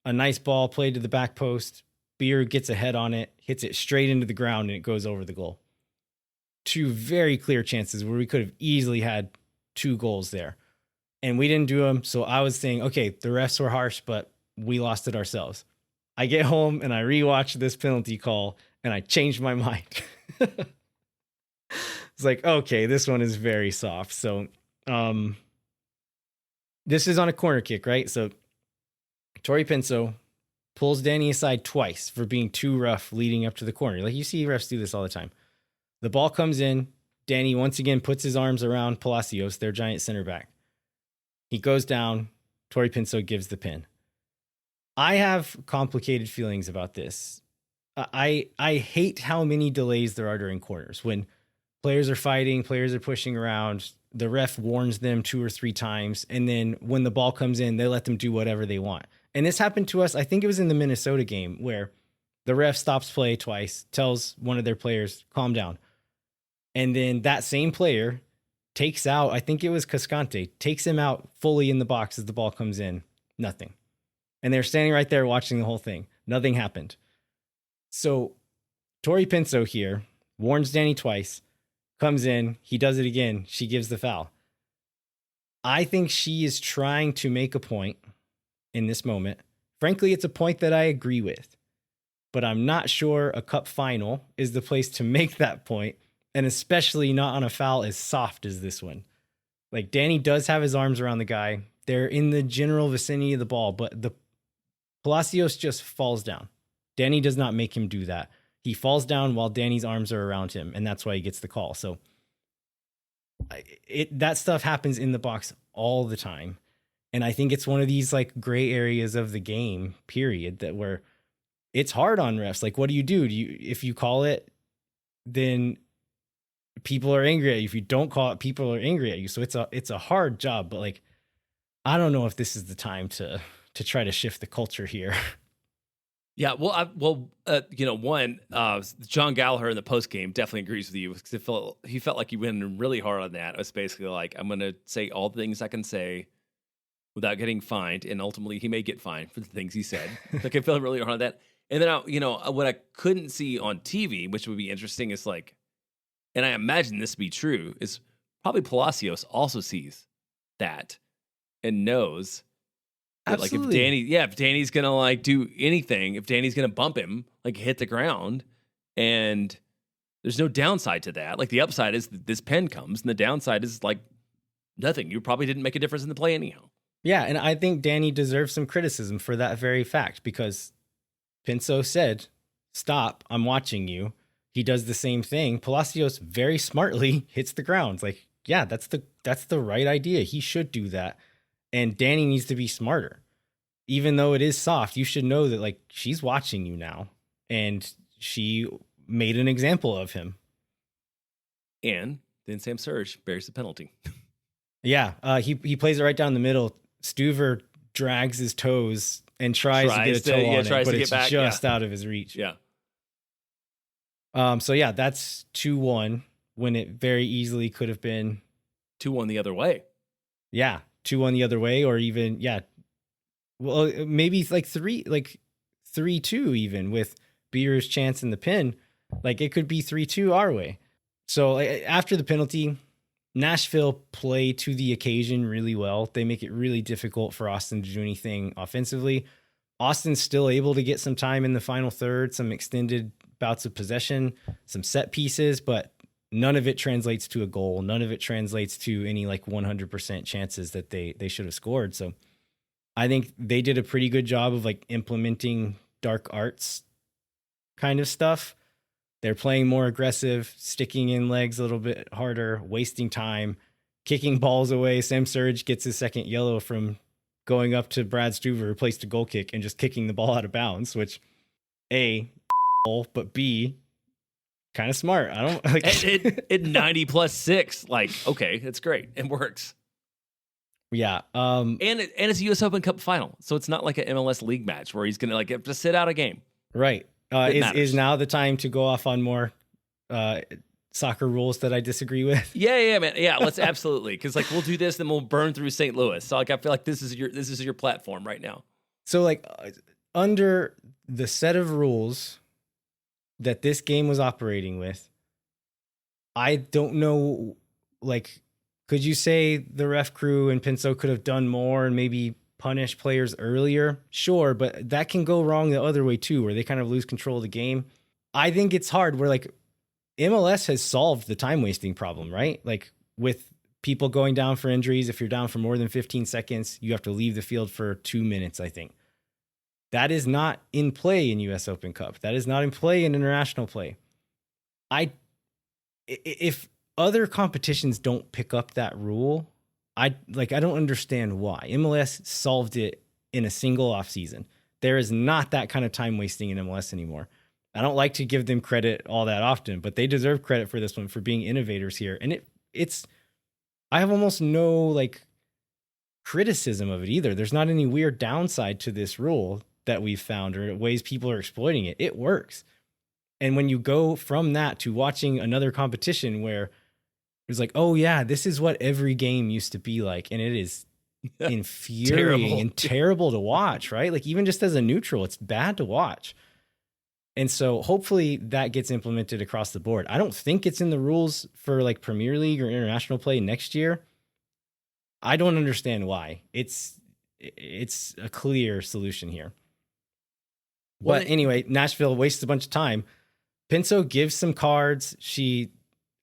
a nice ball played to the back post. Biru gets a head on it, hits it straight into the ground, and it goes over the goal. Two very clear chances where we could have easily had 2 goals there. And we didn't do them. So I was saying, okay, the refs were harsh, but we lost it ourselves. I get home and I rewatch this penalty call and I changed my mind. It's like, okay, this one is very soft. So this is on a corner kick, right? So Tori Penso pulls Dani aside twice for being too rough leading up to the corner. Like, you see refs do this all the time. The ball comes in. Dani once again puts his arms around Palacios, their giant center back. He goes down. Tori Penso gives the pin. I have complicated feelings about this. I hate how many delays there are during corners. When players are fighting, players are pushing around, the ref warns them 2 or 3 times, and then when the ball comes in, they let them do whatever they want. And this happened to us. I think it was in the Minnesota game where the ref stops play twice, tells one of their players, calm down. And then that same player takes out, I think it was Cascante, takes him out fully in the box as the ball comes in. Nothing. And they're standing right there watching the whole thing. Nothing happened. So Tori Penso here warns Dani twice, comes in, he does it again, she gives the foul. I think she is trying to make a point in this moment. Frankly, it's a point that I agree with, but I'm not sure a cup final is the place to make that point, and especially not on a foul as soft as this one. Like, Dani does have his arms around the guy. They're in the general vicinity of the ball, but the Palacios just falls down. Dani does not make him do that. He falls down while Dani's arms are around him, and that's why he gets the call. So that stuff happens in the box all the time. And I think it's one of these like gray areas of the game, period, that where it's hard on refs. Like, what do? If you call it, then people are angry at you. If you don't call it, people are angry at you. So it's a hard job, but like, I don't know if this is the time to try to shift the culture here. Yeah, well, John Gallagher in the post game definitely agrees with you because he felt like he went in really hard on that. It was basically like, I'm going to say all the things I can say without getting fined, and ultimately he may get fined for the things he said. Like, I felt really hard on that. And then, what I couldn't see on TV, which would be interesting, is like, and I imagine this to be true, is probably Palacios also sees that and knows. Absolutely. Like, if Dani's gonna like do anything, if Dani's gonna bump him, like hit the ground, and there's no downside to that. Like, the upside is that this pen comes, and the downside is like nothing. You probably didn't make a difference in the play anyhow. Yeah, and I think Dani deserves some criticism for that very fact, because Penso said, stop, I'm watching you. He does the same thing. Palacios very smartly hits the ground. Like, yeah, that's the right idea. He should do that. And Dani needs to be smarter. Even though it is soft, you should know that like she's watching you now, and she made an example of him. And then Sam Surge bears the penalty. Yeah, he plays it right down the middle. Stuver drags his toes and tries to get a toe on it, but it's just out of his reach. Yeah. So yeah, that's 2-1 when it very easily could have been 2-1 the other way. Yeah, 2-1 the other way, or even well, maybe like 3-2 even with Beer's chance in the pin. Like, it could be 3-2 our way. So after the penalty, Nashville play to the occasion really well. They make it really difficult for Austin to do anything offensively. Austin's still able to get some time in the final third, some extended bouts of possession, some set pieces, but none of it translates to a goal. None of it translates to any like 100% chances that they should have scored. So I think they did a pretty good job of like implementing dark arts kind of stuff. They're playing more aggressive, sticking in legs a little bit harder, wasting time, kicking balls away. Sam Surge gets his second yellow from going up to Brad Stuver, who placed a goal kick, and just kicking the ball out of bounds, which A, but B, kind of smart. I don't like it 90 plus 6. Like, okay, it's great. It works. Yeah. And it's a US Open Cup final. So it's not like an MLS league match where he's going to like have to sit out a game. Right. Is now the time to go off on more soccer rules that I disagree with? Yeah, man. Yeah, let's absolutely. Because like, we'll do this, then we'll burn through St. Louis. So like, I feel like this is your platform right now. So like, under the set of rules that this game was operating with, I don't know, like, could you say the ref crew and Penso could have done more and maybe punish players earlier? Sure, but that can go wrong the other way too, where they kind of lose control of the game. I think it's hard where like MLS has solved the time wasting problem, right? Like, with people going down for injuries, if you're down for more than 15 seconds, you have to leave the field for 2 minutes, I think. That is not in play in US Open Cup. That is not in play in international play. If other competitions don't pick up that rule, I don't understand why. MLS solved it in a single off season. There is not that kind of time wasting in MLS anymore. I don't like to give them credit all that often, but they deserve credit for this one, for being innovators here. And I have almost no like criticism of it either. There's not any weird downside to this rule that we've found or ways people are exploiting it. It works. And when you go from that to watching another competition where it's like, oh yeah, this is what every game used to be like, and it is infuriating and terrible to watch, right? Like even just as a neutral, it's bad to watch. And so hopefully that gets implemented across the board. I don't think it's in the rules for like Premier League or international play next year. I don't understand why. It's a clear solution here. But anyway, Nashville wastes a bunch of time. Penso gives some cards. She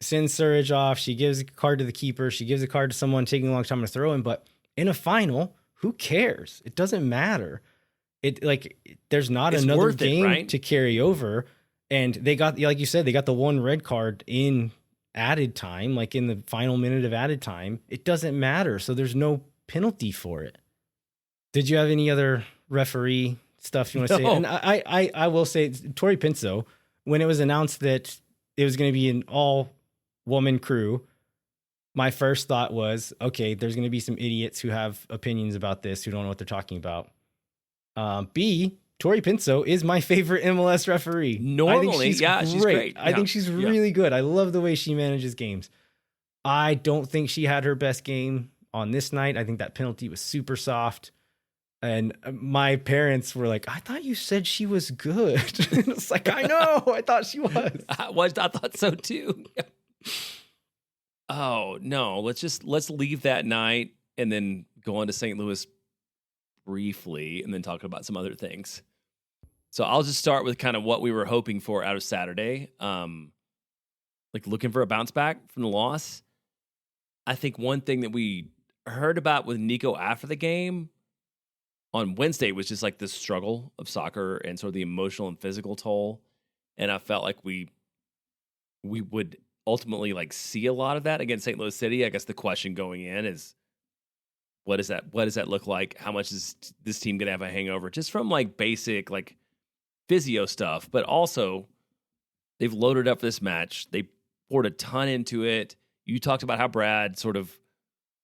sends Surridge off. She gives a card to the keeper. She gives a card to someone taking a long time to throw in. But in a final, who cares? It doesn't matter. There's not another game right? to carry over. And they got, like you said, they got the one red card in added time, like in the final minute of added time. It doesn't matter. So there's no penalty for it. Did you have any other referee stuff you want to say? And I will say, Tori Penso, when it was announced that it was going to be an all-woman crew, my first thought was, okay, there's going to be some idiots who have opinions about this, who don't know what they're talking about. B, Tori Penso is my favorite MLS referee. Normally, she's great. I think she's really good. I love the way she manages games. I don't think she had her best game on this night. I think that penalty was super soft. And my parents were like, I thought you said she was good. It's like, I know, I thought she was. I thought so too. Oh, no, let's leave that night and then go on to St. Louis briefly and then talk about some other things. So I'll just start with kind of what we were hoping for out of Saturday. Like looking for a bounce back from the loss. I think one thing that we heard about with Nico after the game on Wednesday was just like the struggle of soccer and sort of the emotional and physical toll. And I felt like we would ultimately like see a lot of that against St. Louis City. I guess the question going in is, what does that look like? How much is this team going to have a hangover just from like basic like physio stuff, but also they've loaded up for this match. They poured a ton into it. You talked about how Brad sort of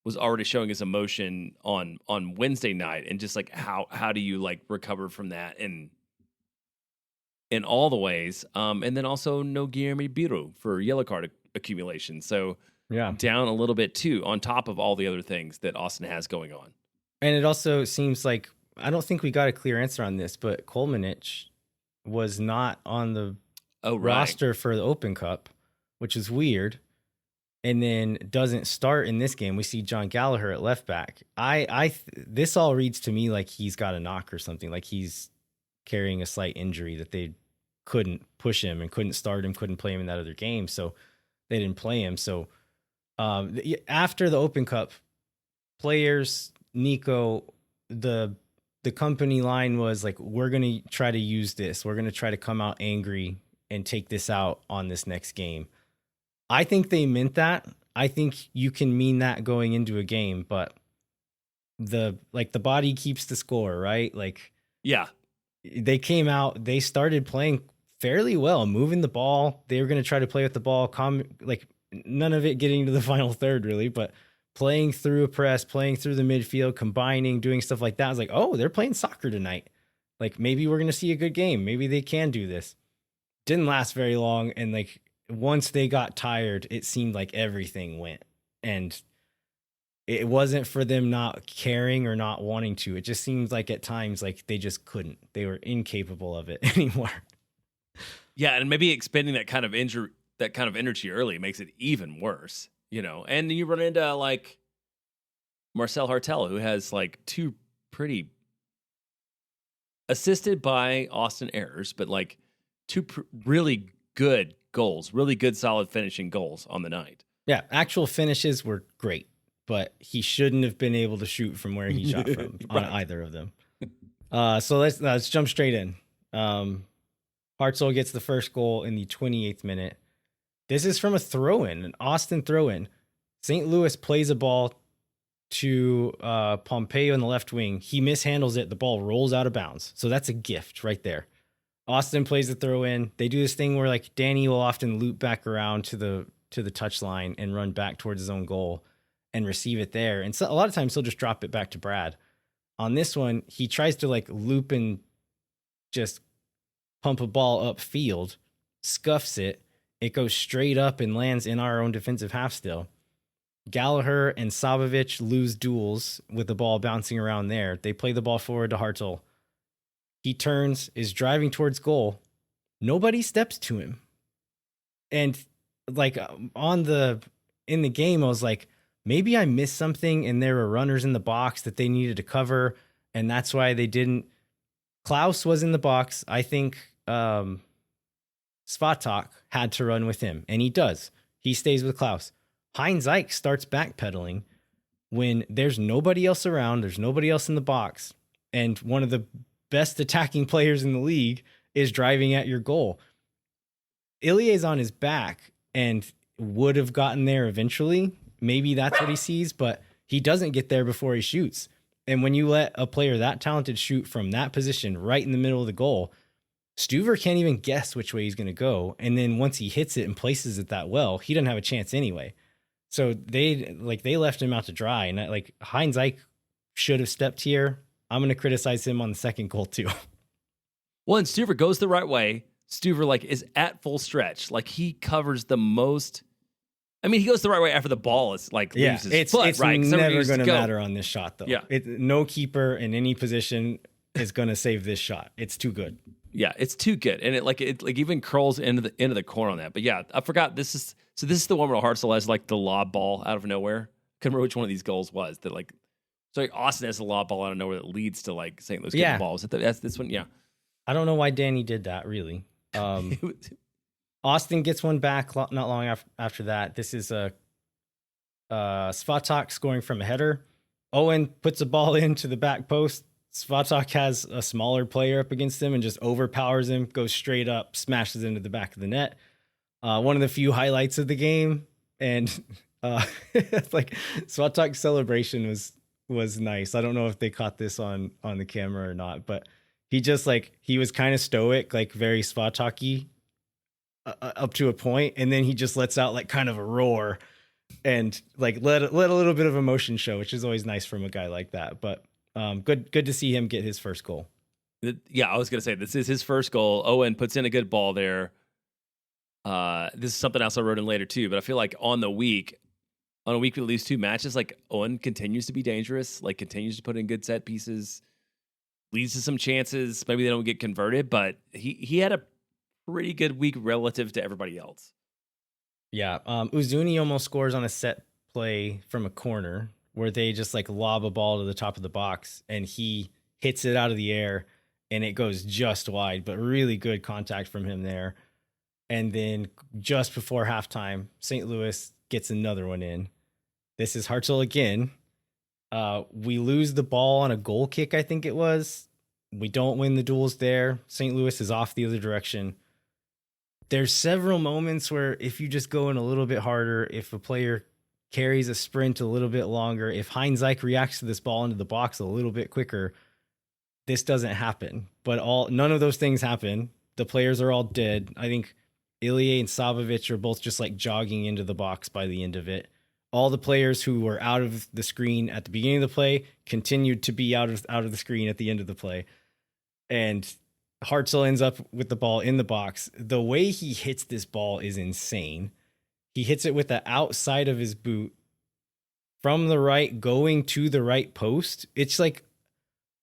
was already showing his emotion on Wednesday night, and just like how do you like recover from that in all the ways, and then also no Guilherme Biro for yellow card accumulation. So yeah, down a little bit too, on top of all the other things that Austin has going on. And it also seems like, I don't think we got a clear answer on this, but Kolmanich was not on the roster for the Open Cup, which is weird. And then doesn't start in this game. We see John Gallagher at left back. This all reads to me like he's got a knock or something, like he's carrying a slight injury that they couldn't push him and couldn't start him, couldn't play him in that other game. So they didn't play him. So after the Open Cup, players, Nico, the company line was like, we're going to try to use this. We're going to try to come out angry and take this out on this next game. I think they meant that. I think you can mean that going into a game, but the body keeps the score, right? Like, yeah, they came out, they started playing fairly well, moving the ball. They were going to try to play with the ball, like none of it getting to the final third really, but playing through a press, playing through the midfield, combining, doing stuff like that. I was like, oh, they're playing soccer tonight. Like maybe we're going to see a good game. Maybe they can do this. Didn't last very long. And like, once they got tired, it seemed like everything went, and it wasn't for them not caring or not wanting to. It just seems like at times, like they just couldn't, they were incapable of it anymore. Yeah. And maybe expending that kind of energy early makes it even worse, you know? And you run into like Marcel Hartel, who has like two pretty assisted by Austin errors, but like two really good goals, really good, solid finishing goals on the night. Yeah, actual finishes were great, but he shouldn't have been able to shoot from where he shot from on either of them. So let's jump straight in. Hartzell gets the first goal in the 28th minute. This is from a throw-in, an Austin throw-in. St. Louis plays a ball to Pompeo in the left wing. He mishandles it. The ball rolls out of bounds. So that's a gift right there. Austin plays the throw in. They do this thing where like Dani will often loop back around to the touch line and run back towards his own goal. and receive it there. And so a lot of times he'll just drop it back to Brad. On this one, he tries to like loop and just pump a ball upfield, scuffs it. It goes straight up and lands in our own defensive half still. Gallagher and Sabovic lose duels with the ball bouncing around there. They play the ball forward to Hartel. He turns, is driving towards goal. Nobody steps to him. And like in the game, I was like, maybe I missed something and there were runners in the box that they needed to cover. And that's why they didn't. Klaus was in the box. I think Svatak had to run with him, and he does. He stays with Klaus. Heinz Eich starts backpedaling when there's nobody else around. There's nobody else in the box. And one of the best attacking players in the league is driving at your goal. Ilie's on his back and would have gotten there eventually. Maybe that's what he sees, but he doesn't get there before he shoots. And when you let a player that talented shoot from that position right in the middle of the goal, Stuver can't even guess which way he's going to go. And then once he hits it and places it that well, he doesn't have a chance anyway. So they left him out to dry. And like Heinz Eich should have stepped here. I'm going to criticize him on the second goal too. Well, and Stuver goes the right way. Stuver like is at full stretch. Like he covers the most. I mean, he goes the right way after the ball is like loses. It's right? never going to matter on this shot though. Yeah, no keeper in any position is going to save this shot. It's too good. Yeah, it's too good, and it even curls into the corner on that. But yeah, I forgot this is the one where Hartzell has like the lob ball out of nowhere. Couldn't remember which one of these goals was that like. So like Austin has the lob ball out of nowhere that leads to like St. Louis getting the ball. That's this one. Yeah, I don't know why Dani did that really. Austin gets one back not long after that. This is a Svatak scoring from a header. Owen puts a ball into the back post. Svatak has a smaller player up against him and just overpowers him, goes straight up, smashes into the back of the net. One of the few highlights of the game. And like Svatak's celebration was nice. I don't know if they caught this on the camera or not, but he just like, he was kind of stoic, like very Svatak-y up to a point, and then he just lets out like kind of a roar and like let a little bit of emotion show, which is always nice from a guy like that. But good to see him get his first goal. Yeah, I was gonna say this is his first goal. Owen puts in a good ball there. This is something else I wrote in later too, but I feel like on a week we lose 2 matches, like Owen continues to be dangerous, like continues to put in good set pieces, leads to some chances. Maybe they don't get converted, but he had a pretty good week relative to everybody else. Yeah. Uzuni almost scores on a set play from a corner where they just like lob a ball to the top of the box and he hits it out of the air and it goes just wide, but really good contact from him there. And then just before halftime, St. Louis gets another one in. This is Hartzell again. We lose the ball on a goal kick, I think it was. We don't win the duels there. St. Louis is off the other direction. There's several moments where if you just go in a little bit harder, if a player carries a sprint a little bit longer, if Heinz Eich reacts to this ball into the box a little bit quicker, this doesn't happen. But none of those things happen. The players are all dead. I think Ilie and Sabovic are both just like jogging into the box by the end of it. All the players who were out of the screen at the beginning of the play continued to be out of the screen at the end of the play. And Hartzell ends up with the ball in the box. The way he hits this ball is insane. He hits it with the outside of his boot from the right, going to the right post. It's like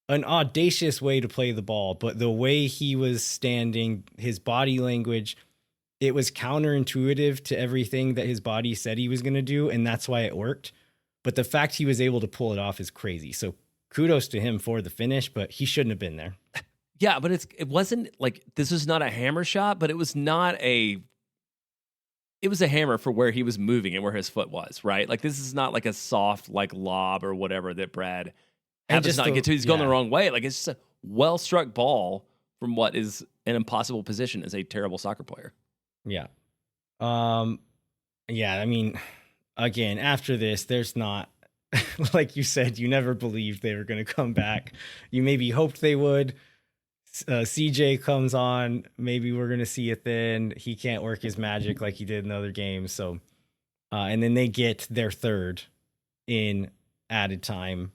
an audacious way to play the ball, but the way he was standing, his body language, it was counterintuitive to everything that his body said he was going to do, and that's why it worked. But the fact he was able to pull it off is crazy. So kudos to him for the finish, but he shouldn't have been there. Yeah, but it wasn't like this was not a hammer shot, but it was a hammer for where he was moving and where his foot was, right? Like this is not like a soft like lob or whatever that Brad happens not get to. He's going the wrong way. Like it's just a well struck ball from what is an impossible position as a terrible soccer player. Yeah. Yeah, I mean, again, after this, there's not like you said, you never believed they were going to come back. You maybe hoped they would. CJ comes on. Maybe we're going to see it then. He can't work his magic like he did in other games. So, and then they get their third in added time.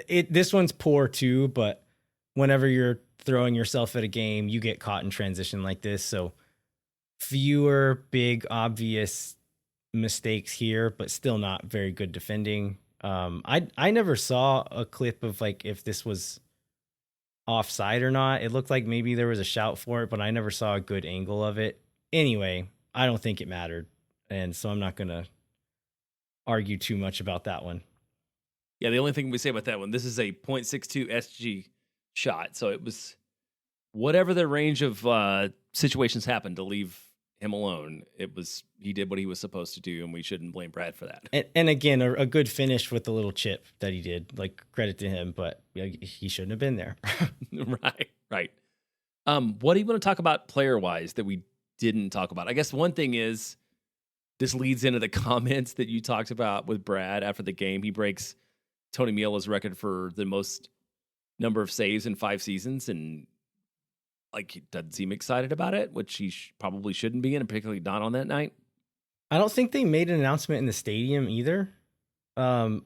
This one's poor too, but whenever you're throwing yourself at a game, you get caught in transition like this. So fewer big obvious mistakes here, but still not very good defending. I never saw a clip of like if this was offside or not. It looked like maybe there was a shout for it, but I never saw a good angle of it. Anyway, I don't think it mattered, and so I'm not gonna argue too much about that one. Yeah, the only thing we say about that one, this is a .62 SG shot, so it was whatever the range of situations happened to leave him alone. He did what he was supposed to do, and we shouldn't blame Brad for that. And again, a good finish with the little chip that he did. Like, credit to him, but he shouldn't have been there. Right. What do you want to talk about player-wise that we didn't talk about? I guess one thing is this leads into the comments that you talked about with Brad after the game. He breaks Tony Meola's record for the most number of saves in 5 seasons, and like he doesn't seem excited about it, which he probably shouldn't be, and particularly not on that night. I don't think they made an announcement in the stadium either. I'm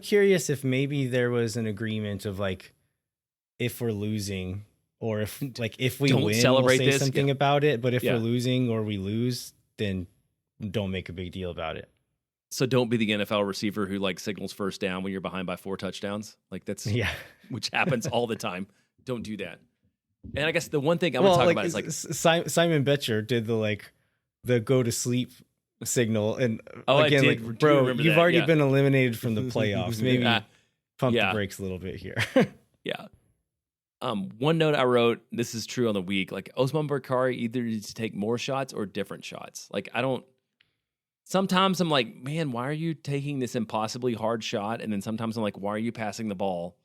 curious if maybe there was an agreement of like if we're losing or if we Don't win, celebrate we'll say this. something about it. But if Yeah. we're losing or we lose, then don't make a big deal about it. So don't be the NFL receiver who like signals first down when you're behind by 4 touchdowns. Like that's which happens all the time. Don't do that. And I guess the one thing I want to talk about is like Simon Betcher did the go to sleep signal, and I again, did. like, Do bro, remember you've that, already yeah. been eliminated from the playoffs. Maybe pump yeah. the brakes a little bit here. Yeah. One note I wrote, this is true on the week, like Osman Bakari either needs to take more shots or different shots. Like sometimes I'm like, man, why are you taking this impossibly hard shot? And then sometimes I'm like, why are you passing the ball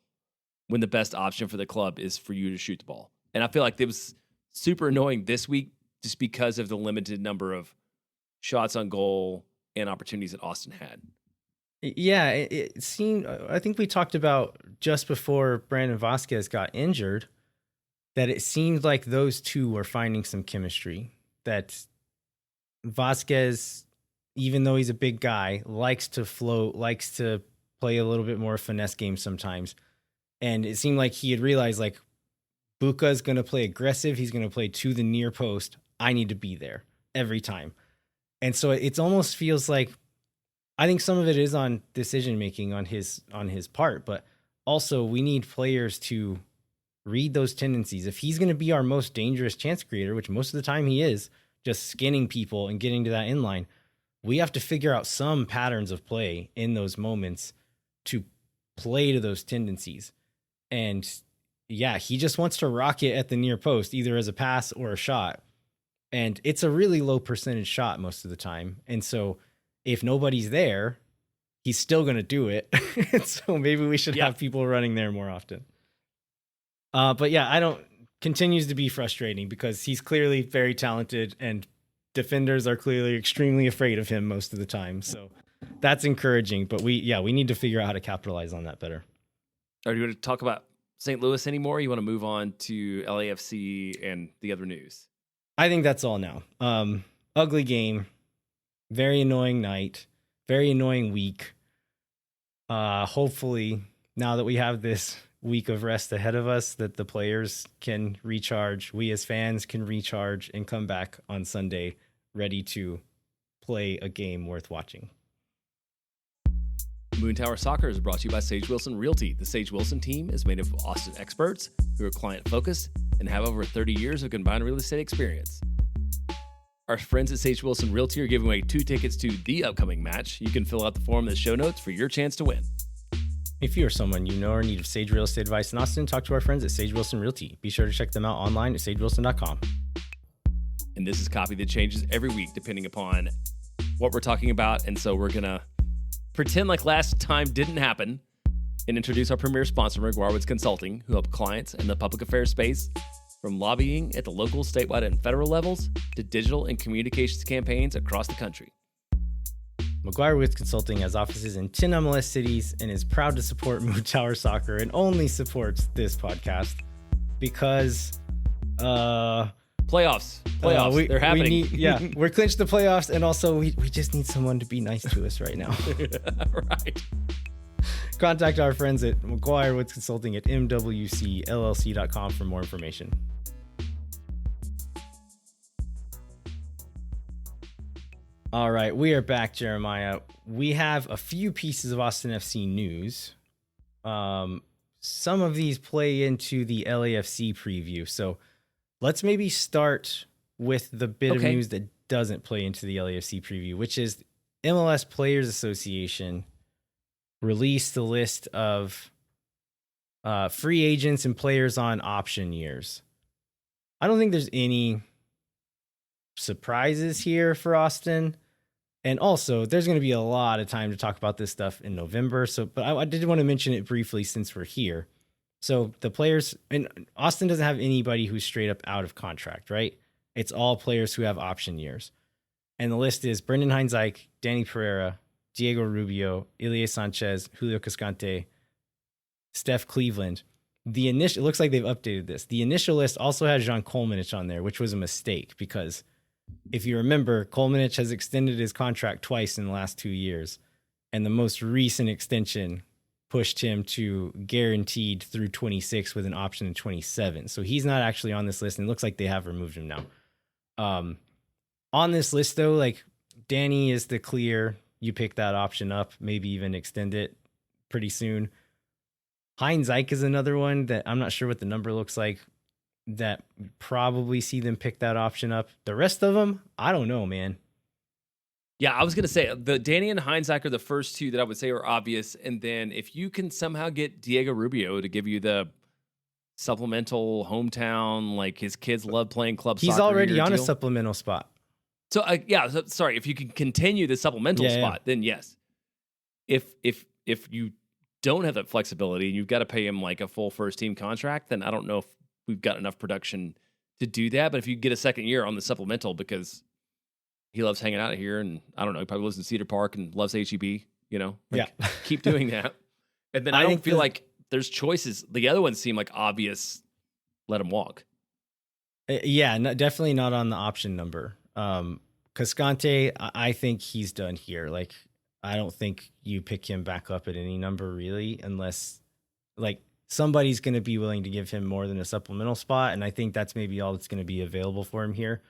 when the best option for the club is for you to shoot the ball? And I feel like it was super annoying this week just because of the limited number of shots on goal and opportunities that Austin had. Yeah, it seemed, I think we talked about just before Brandon Vasquez got injured, that it seemed like those two were finding some chemistry. That Vasquez, even though he's a big guy, likes to float, likes to play a little bit more finesse game sometimes. And it seemed like he had realized, like, Buka's going to play aggressive. He's going to play to the near post. I need to be there every time. And so it almost feels like, I think some of it is on decision-making on his part, but also we need players to read those tendencies. If he's going to be our most dangerous chance creator, which most of the time he is, just skinning people and getting to that inline, we have to figure out some patterns of play in those moments to play to those tendencies. And yeah, he just wants to rock it at the near post, either as a pass or a shot. And it's a really low percentage shot most of the time. And so if nobody's there, he's still going to do it. So maybe we should have people running there more often. But yeah, continues to be frustrating because he's clearly very talented and defenders are clearly extremely afraid of him most of the time. So that's encouraging, but we need to figure out how to capitalize on that better. Are you going to talk about St. Louis anymore? You want to move on to LAFC and the other news? I think that's all now. Ugly game, very annoying night, very annoying week. Hopefully, now that we have this week of rest ahead of us, that the players can recharge. We as fans can recharge and come back on Sunday ready to play a game worth watching. Moon Tower Soccer is brought to you by Sage Wilson Realty. The Sage Wilson team is made of Austin experts who are client-focused and have over 30 years of combined real estate experience. Our friends at Sage Wilson Realty are giving away 2 tickets to the upcoming match. You can fill out the form in the show notes for your chance to win. If you or someone you know are in need of Sage Real Estate advice in Austin, talk to our friends at Sage Wilson Realty. Be sure to check them out online at sagewilson.com. And this is copy that changes every week depending upon what we're talking about. And so we're going to pretend like last time didn't happen and introduce our premier sponsor, McGuire Woods Consulting, who help clients in the public affairs space from lobbying at the local, statewide, and federal levels to digital and communications campaigns across the country. McGuire Woods Consulting has offices in 10 MLS cities and is proud to support Moon Tower Soccer and only supports this podcast because Playoffs. They're happening. We're clinched the playoffs, and also we just need someone to be nice to us right now. Right. Contact our friends at McGuire Woods Consulting at mwcllc.com for more information. All right, we are back, Jeremiah. We have a few pieces of Austin FC news. Some of these play into the LAFC preview. So let's maybe start with the bit of news that doesn't play into the LAFC preview, which is MLS Players Association released the list of free agents and players on option years. I don't think there's any surprises here for Austin. And also, there's going to be a lot of time to talk about this stuff in November. But I did want to mention it briefly since we're here. So the players, and Austin doesn't have anybody who's straight up out of contract, right? It's all players who have option years. And the list is Brendan Heinzike, Danny Pereira, Diego Rubio, Ilie Sanchez, Julio Cascante, Steph Cleveland. It looks like they've updated this. The initial list also has Jean Kolmanich on there, which was a mistake because if you remember, Kolmanich has extended his contract twice in the last 2 years, and the most recent extension pushed him to guaranteed through 26 with an option in 27. So he's not actually on this list, and it looks like they have removed him now. On this list, though, like Danny is the clear. You pick that option up, maybe even extend it pretty soon. Heinzike is another one that I'm not sure what the number looks like, that probably see them pick that option up. The rest of them, I don't know, man. Yeah, I was going to say, the Danny and Heinzike are the first two that I would say are obvious. And then if you can somehow get Diego Rubio to give you the supplemental hometown, like his kids love playing club soccer. He's already on a supplemental spot. So, sorry, if you can continue the supplemental spot, then yes. If you don't have that flexibility and you've got to pay him like a full first-team contract, then I don't know if we've got enough production to do that. But if you get a second year on the supplemental because he loves hanging out here and I don't know, he probably lives in Cedar Park and loves HEB, keep doing that. And then I don't feel like there's choices. The other ones seem like obvious. Let him walk. Definitely not on the option number. Cascante, I think he's done here. Like, I don't think you pick him back up at any number really, unless like somebody's going to be willing to give him more than a supplemental spot. And I think that's maybe all that's going to be available for him here.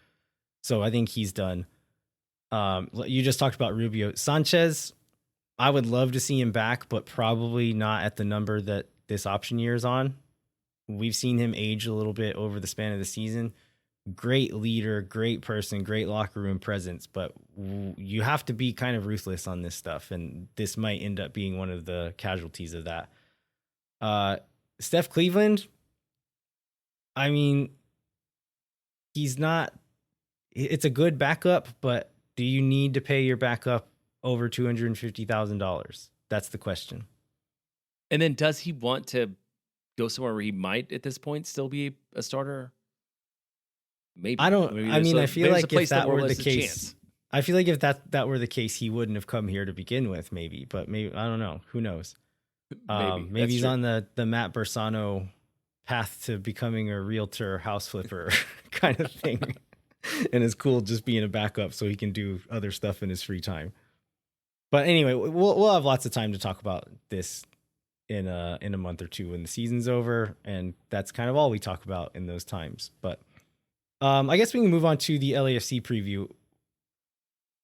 So I think he's done. You just talked about Rubio. Sanchez, I would love to see him back, but probably not at the number that this option year is on. We've seen him age a little bit over the span of the season. Great leader, great person, great locker room presence, but you have to be kind of ruthless on this stuff, and this might end up being one of the casualties of that. Steph Cleveland, I mean, he's not, it's a good backup, but do you need to pay your backup over $250,000? That's the question. And then does he want to go somewhere where he might at this point still be a starter? Maybe. I feel like if that were the case, I feel like if that were the case, he wouldn't have come here to begin with, maybe. But maybe, I don't know. Who knows? Maybe he's on the Matt Bersano path to becoming a realtor, house flipper kind of thing. And it's cool just being a backup so he can do other stuff in his free time. But anyway, we'll have lots of time to talk about this in a month or two when the season's over, and that's kind of all we talk about in those times. But I guess we can move on to the LAFC preview.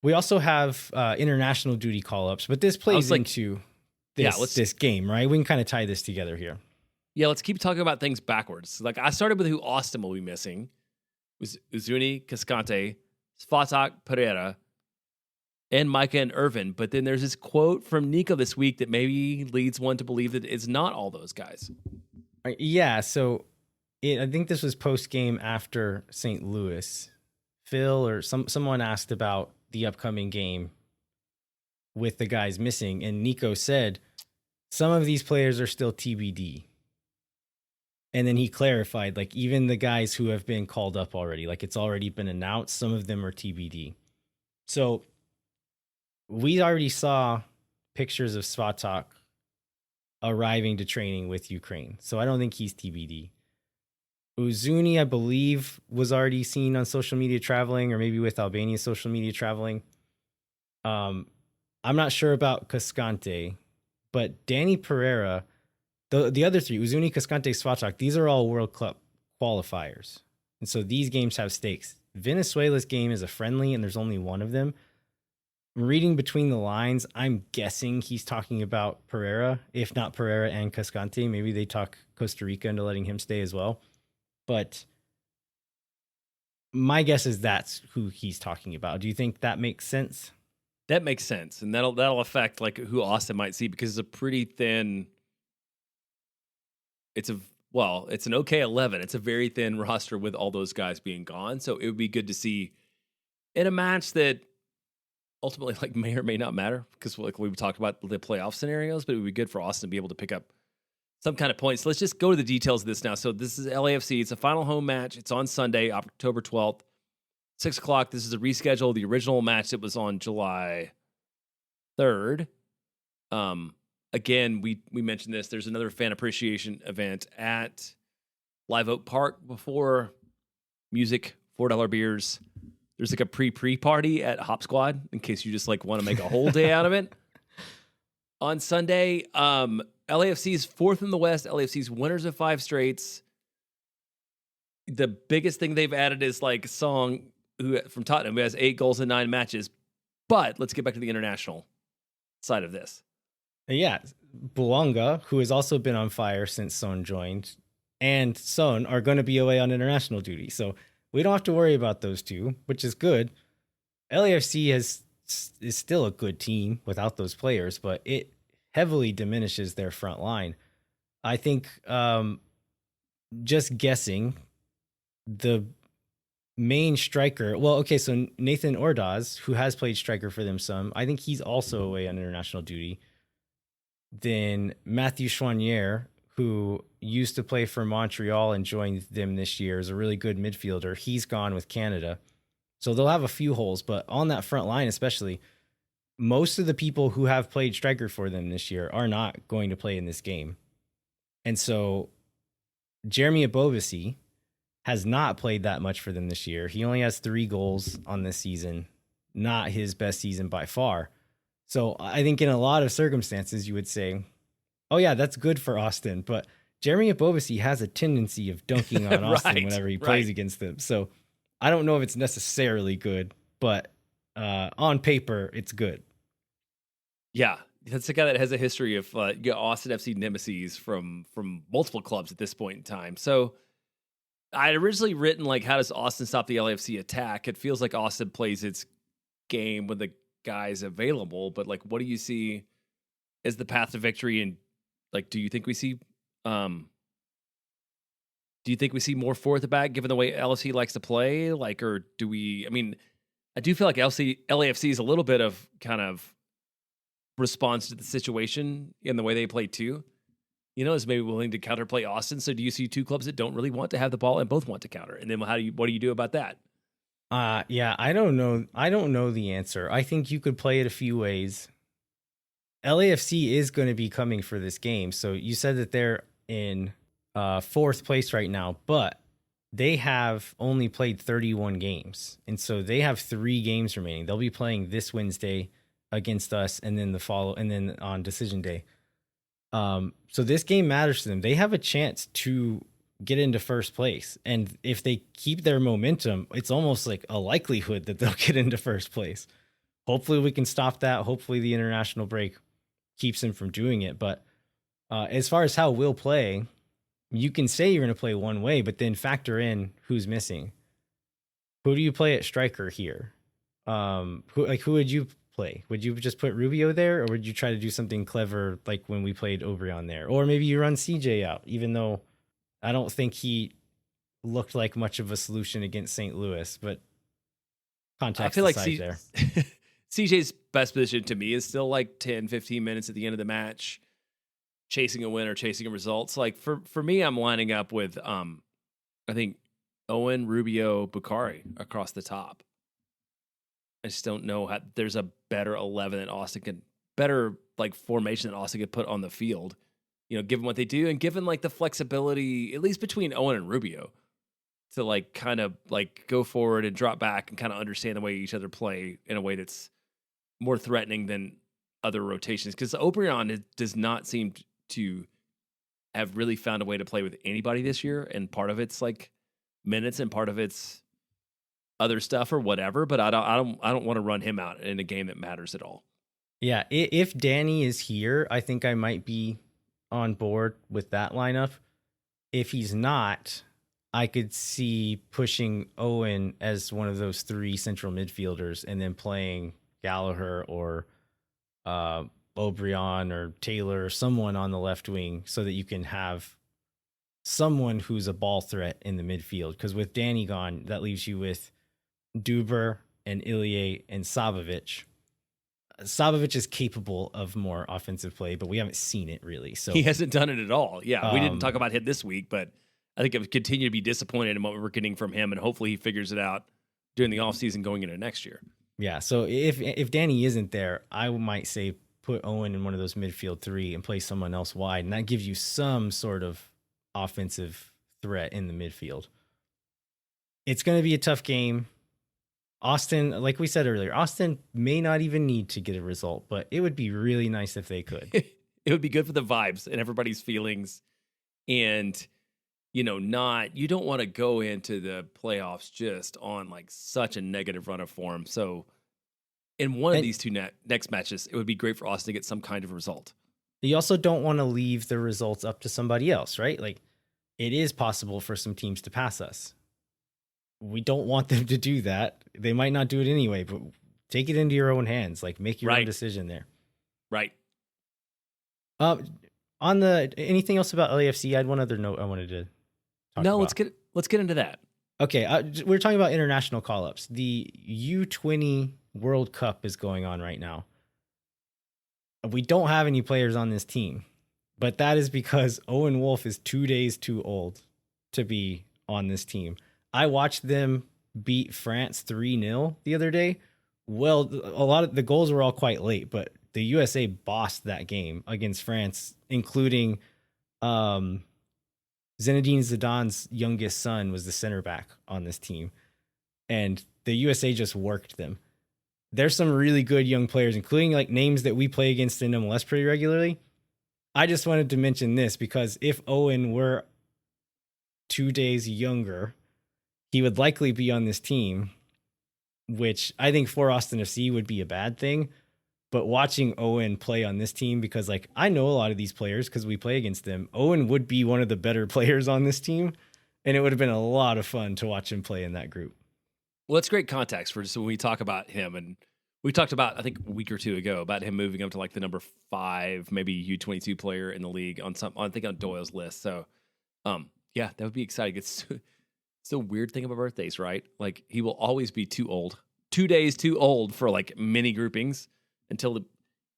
We also have international duty call-ups, but this plays into this game, right? We can kind of tie this together here. Yeah, let's keep talking about things backwards. Like I started with who Austin will be missing. It was Uzuni, Cascante, Svatak, Pereira, and Micah and Irvin. But then there's this quote from Nico this week that maybe leads one to believe that it's not all those guys. Yeah, so I think this was post-game after St. Louis. Phil or someone asked about the upcoming game with the guys missing, and Nico said, some of these players are still TBD. And then he clarified, like, even the guys who have been called up already, like it's already been announced, some of them are TBD. So we already saw pictures of Svatak arriving to training with Ukraine. So I don't think he's TBD. Uzuni, I believe, was already seen on social media traveling, or maybe with Albania's social media traveling. I'm not sure about Cascante, but Danny Pereira, the other three, Uzuni, Cascante, Svatak, these are all World Cup qualifiers. And so these games have stakes. Venezuela's game is a friendly, and there's only one of them. Reading between the lines, I'm guessing he's talking about Pereira, if not Pereira and Cascante. Maybe they talk Costa Rica into letting him stay as well. But my guess is that's who he's talking about. Do you think that makes sense? That makes sense, and that'll affect like who Austin might see, because it's a pretty thin. It's an okay 11. It's a very thin roster with all those guys being gone. So it would be good to see in a match that ultimately like may or may not matter, because like we talked about the playoff scenarios, but it would be good for Austin to be able to pick up some kind of points. So let's just go to the details of this now. So this is LAFC. It's a final home match. It's on Sunday, October 12th, 6 o'clock. This is a reschedule. The original match that was on July 3rd. Again, we mentioned this. There's another fan appreciation event at Live Oak Park before music, $4 beers. There's like a pre party at Hop Squad in case you just like want to make a whole day out of it. On Sunday, LAFC's fourth in the West. LAFC's winners of 5 straights. The biggest thing they've added is like Song from Tottenham, who has 8 goals in 9 matches. But let's get back to the international side of this. Yeah, Bouanga, who has also been on fire since Son joined, and Son are going to be away on international duty. So we don't have to worry about those two, which is good. LAFC is still a good team without those players, but it heavily diminishes their front line. I think just guessing, the main striker, so Nathan Ordaz, who has played striker for them some, I think he's also away on international duty. Then Matthew Chouanier, who used to play for Montreal and joined them this year, is a really good midfielder. He's gone with Canada. So they'll have a few holes, but on that front line especially, most of the people who have played striker for them this year are not going to play in this game. And so Jeremy Abobasi has not played that much for them this year. He only has 3 goals on this season, not his best season by far. So I think in a lot of circumstances, you would say, oh yeah, that's good for Austin. But Jeremy Abobasi has a tendency of dunking on Austin whenever he plays against them. So I don't know if it's necessarily good, but on paper, it's good. Yeah, that's a guy that has a history of Austin FC nemesis from multiple clubs at this point in time. So I had originally written like, how does Austin stop the LAFC attack? It feels like Austin plays its game when the guys available, but like, what do you see as the path to victory? And like, do you think we see more 4 at the back given the way LFC likes to play? Like, or do we? I mean, I do feel like LAFC is a little bit of kind of response to the situation in the way they play too. Is maybe willing to counterplay Austin. So do you see 2 clubs that don't really want to have the ball and both want to counter? And then what do you do about that? Yeah, I don't know. I don't know the answer. I think you could play it a few ways. LAFC is going to be coming for this game. So you said that they're in 4th place right now, but they have only played 31 games. And so they have 3 games remaining. They'll be playing this Wednesday against us and then on decision day. So this game matters to them. They have a chance to get into first place. And if they keep their momentum, it's almost like a likelihood that they'll get into first place. Hopefully we can stop that. Hopefully the international break keeps them from doing it. But as far as how we'll play, you can say you're going to play one way, but then factor in who's missing. Who do you play at striker here? Who would you play? Would you just put Rubio there, or would you try to do something clever like when we played Obrion there? Or maybe you run CJ out, even though I don't think he looked like much of a solution against St. Louis, but context I feel like there. CJ's best position to me is still like 10, 15 minutes at the end of the match, chasing a win or chasing a result. So like for me, I'm lining up with I think Owen, Rubio, Bukhari across the top. I just don't know how there's a better 11 that Austin could, better like formation that Austin could put on the field, given what they do and given like the flexibility, at least between Owen and Rubio. to like kind of like go forward and drop back and kind of understand the way each other play in a way that's more threatening than other rotations. Because Obrian does not seem to have really found a way to play with anybody this year, and part of it's like minutes and part of it's other stuff or whatever. But I don't want to run him out in a game that matters at all. Yeah, if Dani is here, I think I might be on board with that lineup. If he's not, I could see pushing Owen as one of those 3 central midfielders and then playing Gallagher or Obrian or Taylor or someone on the left wing so that you can have someone who's a ball threat in the midfield. Because with Dani gone, that leaves you with Duber and Ilie and Savovic. Savovic is capable of more offensive play, but we haven't seen it really. So he hasn't done it at all. Yeah, we didn't talk about him this week, but I think I've continued to be disappointed in what we're getting from him, and hopefully he figures it out during the offseason going into next year. Yeah, so if Dani isn't there, I might say put Owen in one of those midfield 3 and play someone else wide, and that gives you some sort of offensive threat in the midfield. It's going to be a tough game. Austin, like we said earlier, Austin may not even need to get a result, but it would be really nice if they could. It would be good for the vibes and everybody's feelings. And, you don't want to go into the playoffs just on like such a negative run of form. So in one of these 2 next matches, it would be great for Austin to get some kind of result. You also don't want to leave the results up to somebody else, right? Like, it is possible for some teams to pass us. We don't want them to do that. They might not do it anyway, but take it into your own hands. Like, make your own decision there. Right. Anything else about LAFC? I had one other note I wanted to talk about. Let's get into that. Okay, we're talking about international call-ups. The U20 World Cup is going on right now. We don't have any players on this team, but that is because Owen Wolff is 2 days too old to be on this team. I watched them beat France 3-0 the other day. Well, a lot of the goals were all quite late, but the USA bossed that game against France, including Zinedine Zidane's youngest son was the center back on this team, and the USA just worked them. There's some really good young players, including like names that we play against in MLS pretty regularly. I just wanted to mention this because if Owen were 2 days younger, he would likely be on this team, which I think for Austin FC would be a bad thing. But watching Owen play on this team, because like I know a lot of these players because we play against them, Owen would be one of the better players on this team, and it would have been a lot of fun to watch him play in that group. Well, it's great context for just when we talk about him, and we talked about I think a week or 2 ago about him moving up to like the number 5, maybe U22 player in the league on Doyle's list. So, yeah, that would be exciting. It's the weird thing about birthdays, right? Like he will always be too old, 2 days too old for like mini groupings until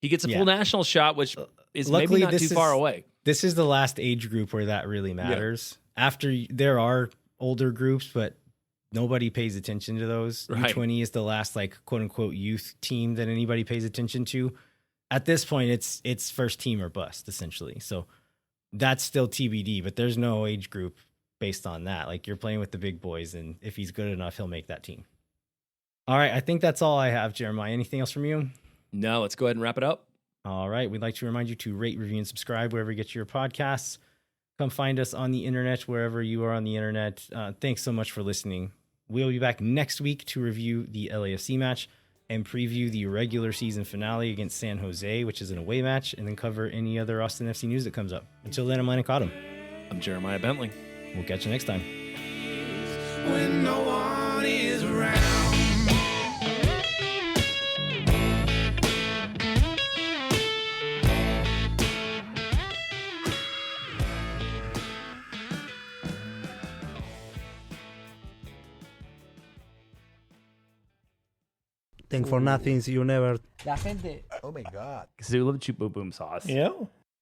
he gets a full national shot, which is luckily maybe not too far away. This is the last age group where that really matters. Yeah. After there are older groups, but nobody pays attention to those. Right. U20 is the last like quote unquote youth team that anybody pays attention to. At this point, it's first team or bust essentially. So that's still TBD, but there's no age group based on that. Like you're playing with the big boys, and if he's good enough, he'll make that team. All right, I think that's all I have, Jeremiah. Anything else from you? No, let's go ahead and wrap it up. All right, we'd like to remind you to rate, review, and subscribe wherever you get your podcasts. Come find us on the internet, wherever you are on the internet. Thanks so much for listening. We'll be back next week to review the LAFC match and preview the regular season finale against San Jose, which is an away match, and then cover any other Austin FC news that comes up. Until then, I'm Lennon Cottom. I'm Jeremiah Bentley. We'll catch you next time. When no one is around. Thank for nothing, see you never. La gente. Oh my God. Because they love to chew boom boom sauce. Yeah.